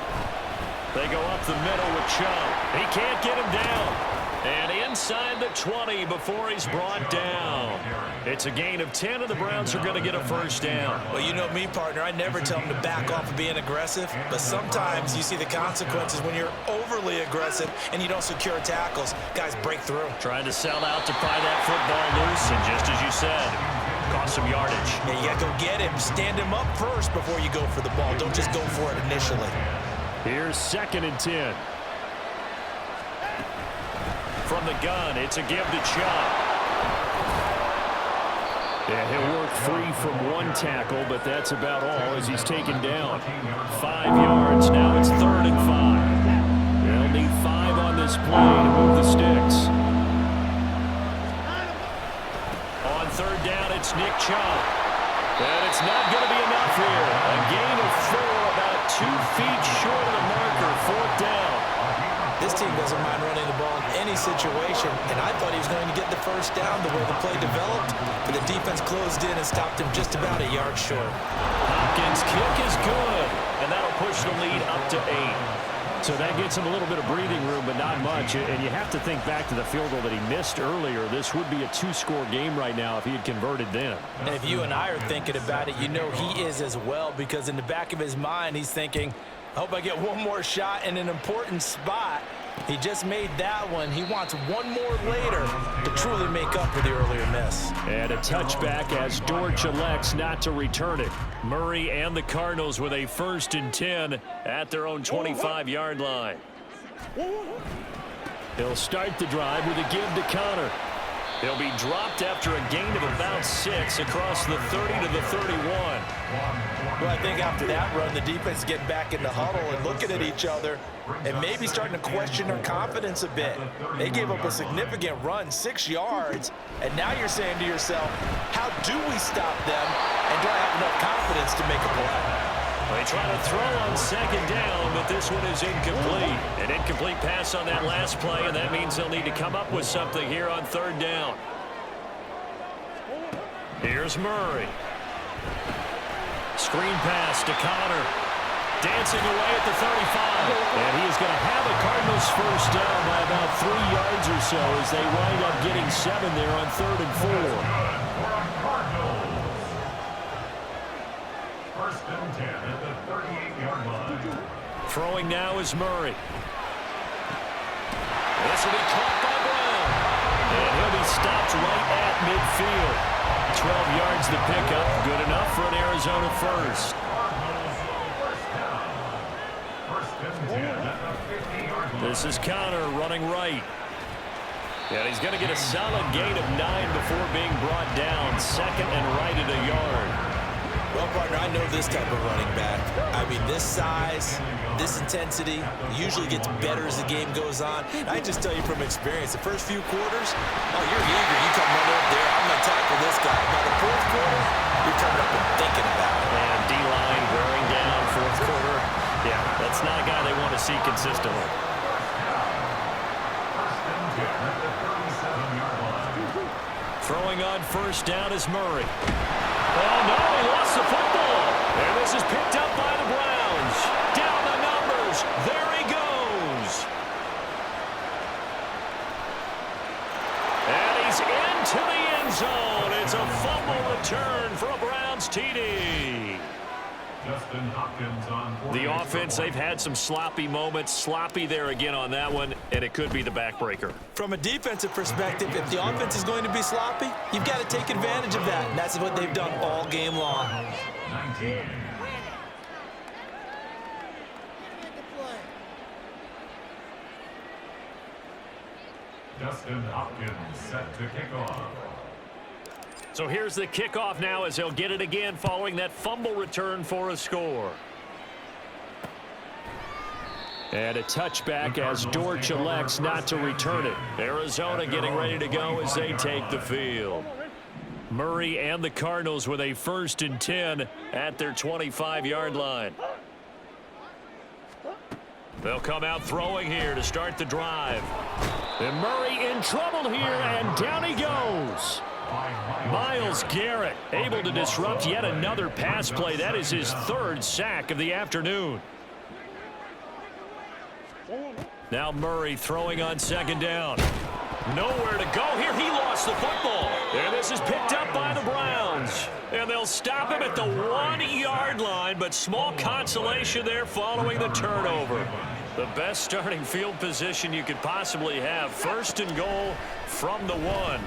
They go up the middle with Chubb. He can't get him down. And inside the 20 before he's brought down. It's a gain of 10, and the Browns are going to get a first down. Well, you know me, partner. I never tell them to back off of being aggressive, but sometimes you see the consequences when you're overly aggressive and you don't secure tackles. Guys break through. Trying to sell out to pry that football loose, and just as you said, cost some yardage. Yeah, you got to go get him. Stand him up first before you go for the ball. Don't just go for it initially. Here's 2nd and 10. From the gun, it's a give to Chubb. Yeah, he'll work free from one tackle, but that's about all as he's taken down. 5 yards. Now it's 3rd and 5. They'll need 5 on this play to move the sticks. On 3rd down, it's Nick Chubb. And it's not going to be enough here. A gain of 4, about 2 feet short of the marker. 4th down. This team doesn't mind running the ball in any situation, and I thought he was going to get the first down the way the play developed, but the defense closed in and stopped him just about a yard short. Hopkins' kick is good, and that'll push the lead up to 8. So that gets him a little bit of breathing room, but not much. And you have to think back to the field goal that he missed earlier. This would be a 2-score game right now if he had converted then. And if you and I are thinking about it, you know he is as well, because in the back of his mind, he's thinking, I hope I get one more shot in an important spot. He just made that one. He wants one more later to truly make up for the earlier miss. And a touchback as Dortch elects not to return it. Murray and the Cardinals with a 1st and 10 at their own 25-yard line. He'll start the drive with a give to Connor. He'll be dropped after a gain of about 6 across the 30 to the 31. Well, I think after that run, the defense is getting back in the huddle and looking at each other and maybe starting to question their confidence a bit. They gave up a significant run, 6 yards, and now you're saying to yourself, how do we stop them, and do I have enough confidence to make a play? They try to throw on 2nd down, but this one is incomplete. An incomplete pass on that last play, and that means they'll need to come up with something here on 3rd down. Here's Murray. Screen pass to Connor. Dancing away at the 35. And he is going to have a Cardinals first down by about 3 yards or so as they wind up getting 7 there on 3rd and 4. First and 10 at the 38-yard line. Throwing now is Murray. This will be caught by Brown. And he'll be stopped right at midfield. 12 yards to pick up. Good enough for an Arizona first. First and 10 at the 50-yard line. This is Connor running right. And he's going to get a solid gain of 9 before being brought down. 2nd and right at a yard. Well, partner, I know this type of running back. I mean, this size, this intensity usually gets better as the game goes on. I just tell you from experience, the first few quarters, oh, you're eager. You come right up there. I'm going to tackle this guy. By the 4th quarter, you're coming up and thinking about it. And D-line wearing down 4th quarter. Yeah, that's not a guy they want to see consistently. First and 10 at the 37-yard line. Throwing on 1st down is Murray. Oh, no, he lost the football. And this is picked up by the Browns. Down the numbers. There he goes. And he's into the end zone. It's a fumble return for a Browns TD. Justin Hopkins on The offense, they've had some sloppy moments. Sloppy there again on that one, and it could be the backbreaker. From a defensive perspective, if the offense is going to be sloppy, you've got to take advantage of that. And that's what they've done all game long. 19. Justin Hopkins set to kick off. So here's the kickoff now as he'll get it again following that fumble return for a score. And a touchback as Dortch elects not to return it. Arizona getting ready to go as they take the field. Murray and the Cardinals with a 1st and 10 at their 25-yard line. They'll come out throwing here to start the drive. And Murray in trouble here, and down he goes. Myles Garrett able to disrupt yet another pass play. That is his 3rd sack of the afternoon. Now Murray throwing on second down. Nowhere to go here. He lost the football. And this is picked up by the Browns. And they'll stop him at the 1-yard line, but small consolation there following the turnover. The best starting field position you could possibly have. First and goal from the 1.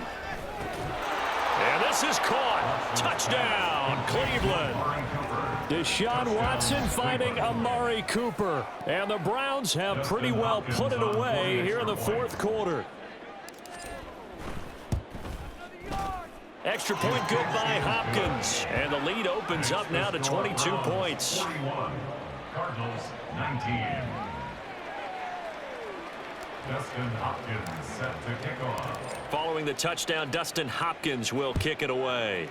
And this is caught. Touchdown, Cleveland. Deshaun Watson finding Amari Cooper. And the Browns have pretty well put it away here in the fourth quarter. Extra point good by Hopkins. And the lead opens up now to 22 points. 41. Cardinals 19. Dustin Hopkins set to kick off. Following the touchdown, Dustin Hopkins will kick it away.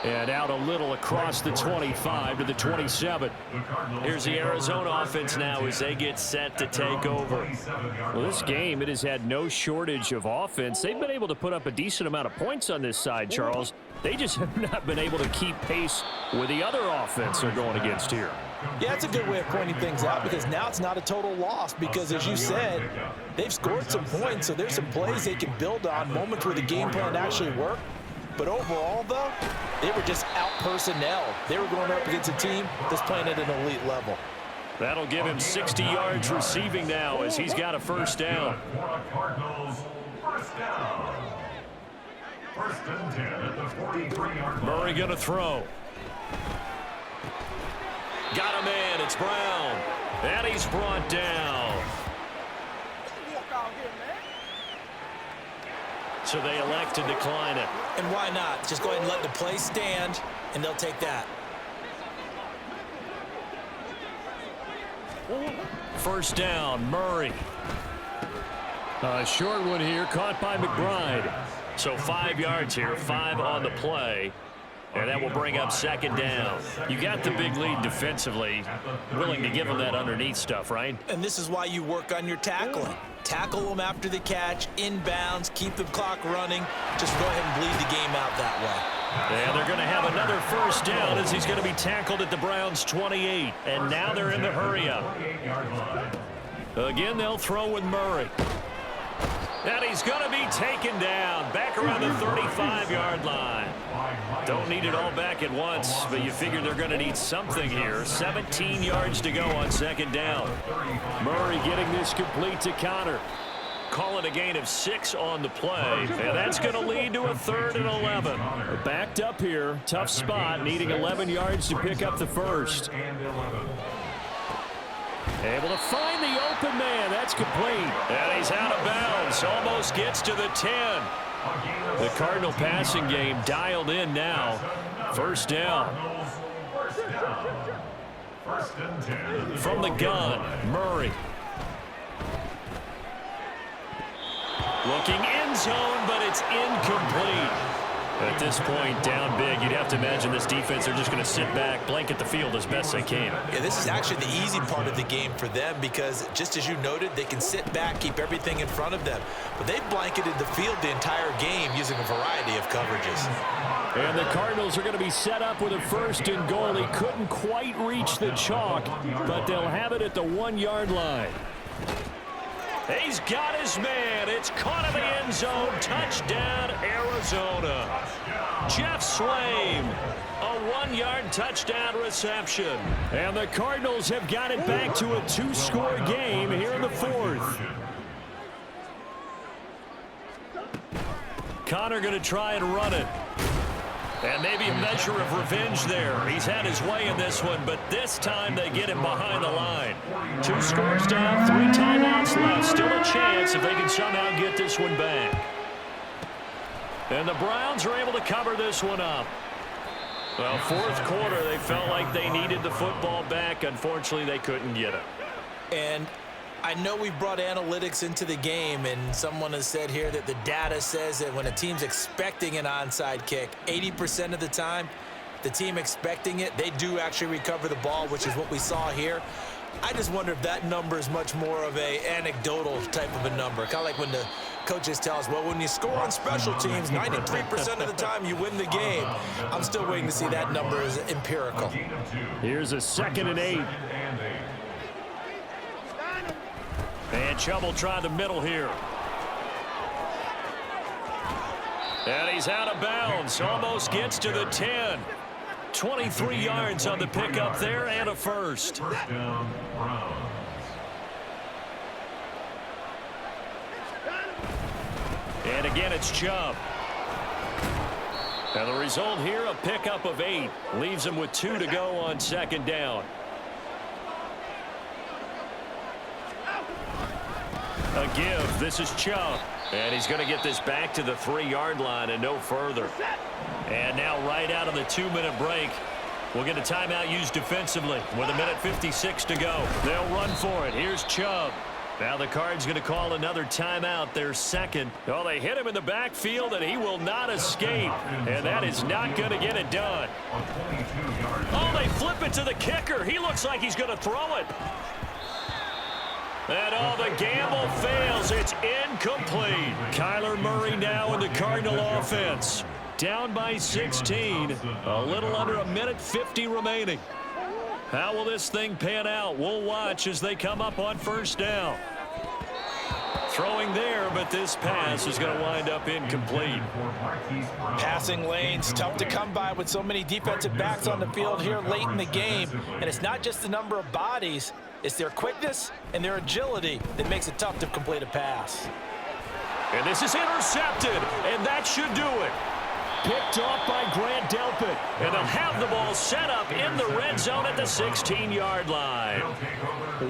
And out a little across the 25 to the 27. Here's the Arizona offense now as they get set to take over. Well, this game, it has had no shortage of offense. They've been able to put up a decent amount of points on this side, Charles. They just have not been able to keep pace with the other offense they're going against here. Yeah, it's a good way of pointing things out because now it's not a total loss because, as you said, they've scored some points, so there's some plays they can build on, moments where the game plan actually worked. But overall, though, they were just out personnel. They were going up against a team that's playing at an elite level. That'll give him 60 yards receiving now as he's got a first down. Cardinals first down. First and 10 at the 43-yard line. Murray going to throw. Got him in. It's Brown. And he's brought down. So they elect to decline it. And why not? Just go ahead and let the play stand, and they'll take that. First down, Murray. A short one here, caught by McBride. So 5 yards here, 5 on the play. And that will bring up second down. You got the big lead defensively, willing to give them that underneath stuff, right? And this is why you work on your tackling. Tackle them after the catch, inbounds, keep the clock running. Just go ahead and bleed the game out that way. And they're going to have another first down as he's going to be tackled at the Browns' 28. And now they're in the hurry-up. Again, they'll throw with Murray. And he's going to be taken down back around the 35-yard line. Don't need it all back at once, but you figure they're going to need something here. 17 yards to go on second down. Murray getting this complete to Connor. Call it a gain of 6 on the play, and that's going to lead to a 3rd and 11. Backed up here, tough spot, needing 11 yards to pick up the first. Able to find the open man. That's complete. And he's out of bounds. Almost gets to the 10. The Cardinal passing game dialed in now. First down. From the gun, Murray. Looking end zone, but it's incomplete. At this point, down big, you'd have to imagine this defense are just going to sit back, blanket the field as best they can. Yeah, this is actually the easy part of the game for them because, just as you noted, they can sit back, keep everything in front of them. But they've blanketed the field the entire game using a variety of coverages. And the Cardinals are going to be set up with a first and goal. He couldn't quite reach the chalk, but they'll have it at the 1-yard line. He's got his man. It's caught in the end zone. Touchdown, Arizona. Jeff Swaim, a 1-yard touchdown reception. And the Cardinals have got it back to a 2-score game here in the fourth. Connor going to try and run it. And maybe a measure of revenge there. He's had his way in this one, but this time they get him behind the line. 2 scores down, 3 timeouts left. Still a chance if they can somehow get this one back. And the Browns are able to cover this one up. Well, fourth quarter, they felt like they needed the football back. Unfortunately, they couldn't get it. And I know we brought analytics into the game, and someone has said here that the data says that when a team's expecting an onside kick, 80% of the time, the team expecting it, they do actually recover the ball, which is what we saw here. I just wonder if that number is much more of a anecdotal type of a number, kind of like when the coaches tell us, well, when you score on special teams, 93% of the time you win the game. I'm still waiting to see that number is empirical. Here's a 2nd and 8. And Chubb will try the middle here. And he's out of bounds. Almost gets to the 10. 23 yards on the pickup there and a first. First down, Browns. And again, it's Chubb. And the result here, a pickup of 8. Leaves him with 2 to go on 2nd down. A give. This is Chubb. And he's going to get this back to the 3-yard line and no further. And now right out of the 2-minute break, we'll get a timeout used defensively with 1:56 to go. They'll run for it. Here's Chubb. Now the Cards going to call another timeout, their 2nd. Oh, they hit him in the backfield, and he will not escape. And that is not going to get it done. Oh, they flip it to the kicker. He looks like he's going to throw it. And oh, the gamble fails. It's incomplete. Kyler Murray now in the Cardinal offense. Down by 16. A little under 1:50 remaining. How will this thing pan out? We'll watch as they come up on 1st down. Throwing there, but this pass is going to wind up incomplete. Passing lanes, tough to come by with so many defensive backs on the field here late in the game. And it's not just the number of bodies, it's their quickness and their agility that makes it tough to complete a pass. And this is intercepted, and that should do it. Picked off by Grant Delpit. And they'll have the ball set up in the red zone at the 16-yard line.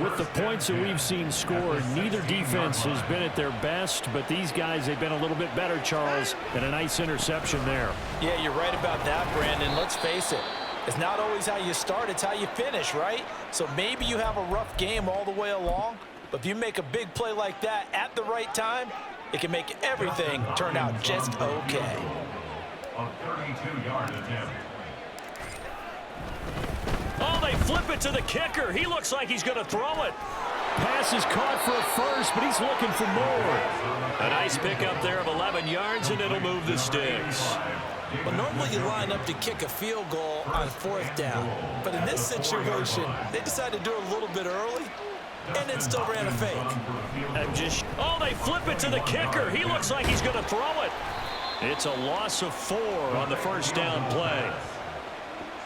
With the points that we've seen scored, neither defense has been at their best, but these guys, they've been a little bit better, Charles, and a nice interception there. Yeah, you're right about that, Brandon. Let's face it. It's not always how you start, it's how you finish, right? So maybe you have a rough game all the way along, but if you make a big play like that at the right time, it can make everything turn out just okay. A 32-yard attempt. Oh, they flip it to the kicker. He looks like he's going to throw it. Pass is caught for a first, but he's looking for more. A nice pickup there of 11 yards, and it'll move the sticks. Well, normally you line up to kick a field goal on 4th down, but in this situation, they decided to do it a little bit early, and then still ran a fake. Oh, they flip it to the kicker. He looks like he's going to throw it. It's a loss of 4 on the 1st down play.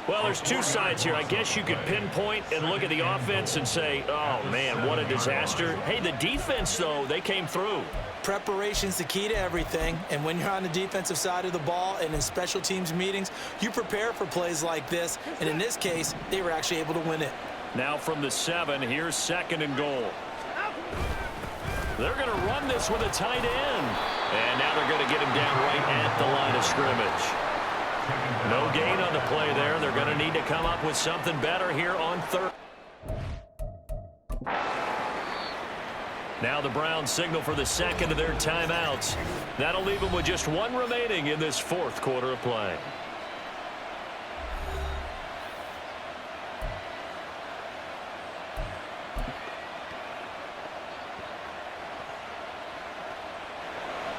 Well, there's two sides here. I guess you could pinpoint and look at the offense and say, oh, man, what a disaster. Hey, the defense, though, they came through. Preparation's the key to everything, and when you're on the defensive side of the ball and in special teams meetings, you prepare for plays like this, and in this case, they were actually able to win it. Now from the 7, here's 2nd and goal. They're going to run this with a tight end. And now they're going to get him down right at the line of scrimmage. No gain on the play there. They're going to need to come up with something better here on 3rd. Now the Browns signal for the 2nd of their timeouts. That'll leave them with just 1 remaining in this 4th quarter of play.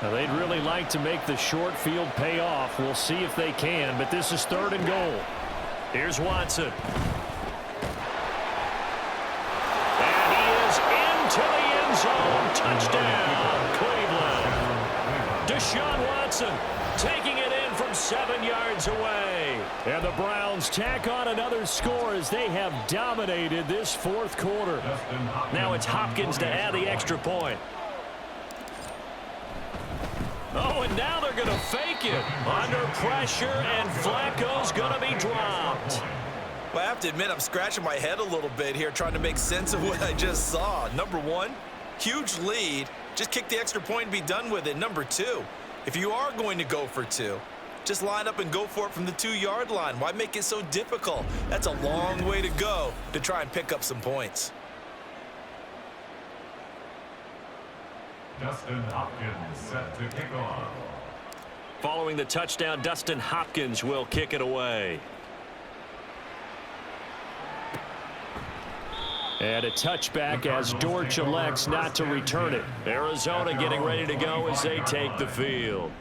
Now they'd really like to make the short field pay off. We'll see if they can, but this is 3rd and goal. Here's Watson. And he is into the end zone. Touchdown, Cleveland. Deshaun Watson taking it in from 7 yards away. And the Browns tack on another score as they have dominated this 4th quarter. Now it's Hopkins to add the extra point. Oh, and now they're going to fake it. Under pressure, and Flacco's going to be dropped. Well, I have to admit, I'm scratching my head a little bit here trying to make sense of what I just saw. Number 1, huge lead. Just kick the extra point and be done with it. Number 2, if you are going to go for 2, just line up and go for it from the 2-yard line. Why make it so difficult? That's a long way to go to try and pick up some points. Dustin Hopkins set to kick off. Following the touchdown, Dustin Hopkins will kick it away. And a touchback as Dortch elects not to return it. Arizona getting ready to go as they take the field.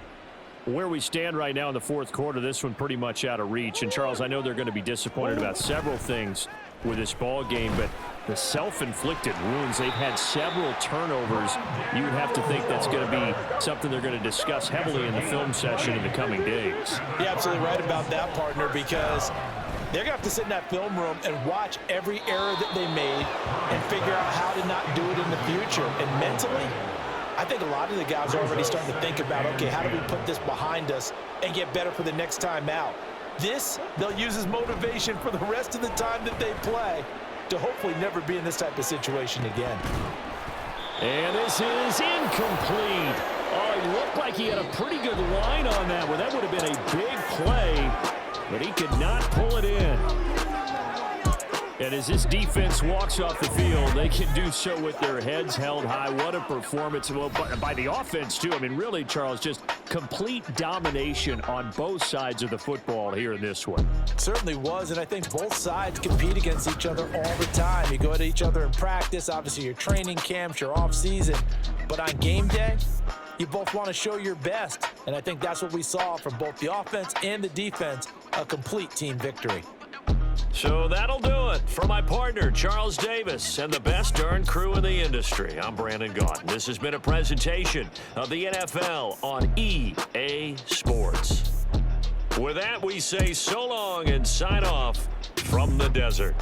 Where we stand right now in the fourth quarter, this one pretty much out of reach. And, Charles, I know they're going to be disappointed about several things with this ball game, but the self-inflicted wounds, they've had several turnovers. You would have to think that's going to be something they're going to discuss heavily in the film session in the coming days. You're absolutely right about that, partner, because they're going to have to sit in that film room and watch every error that they made and figure out how to not do it in the future. And mentally, I think a lot of the guys are already starting to think about, okay, how do we put this behind us and get better for the next time out? This, they'll use as motivation for the rest of the time that they play to hopefully never be in this type of situation again. And this is incomplete. Oh, he looked like he had a pretty good line on that one. That would have been a big play, but he could not pull it in. And as this defense walks off the field, they can do so with their heads held high. What a performance by the offense, too. I mean, really, Charles, just complete domination on both sides of the football here in this one. Certainly was, and I think both sides compete against each other all the time. You go at each other in practice, obviously your training camps, your off-season, but on game day, you both want to show your best, and I think that's what we saw from both the offense and the defense, a complete team victory. So that'll do it for my partner, Charles Davis, and the best darn crew in the industry. I'm Brandon Gaudin. This has been a presentation of the NFL on EA Sports. With that, we say so long and sign off from the desert.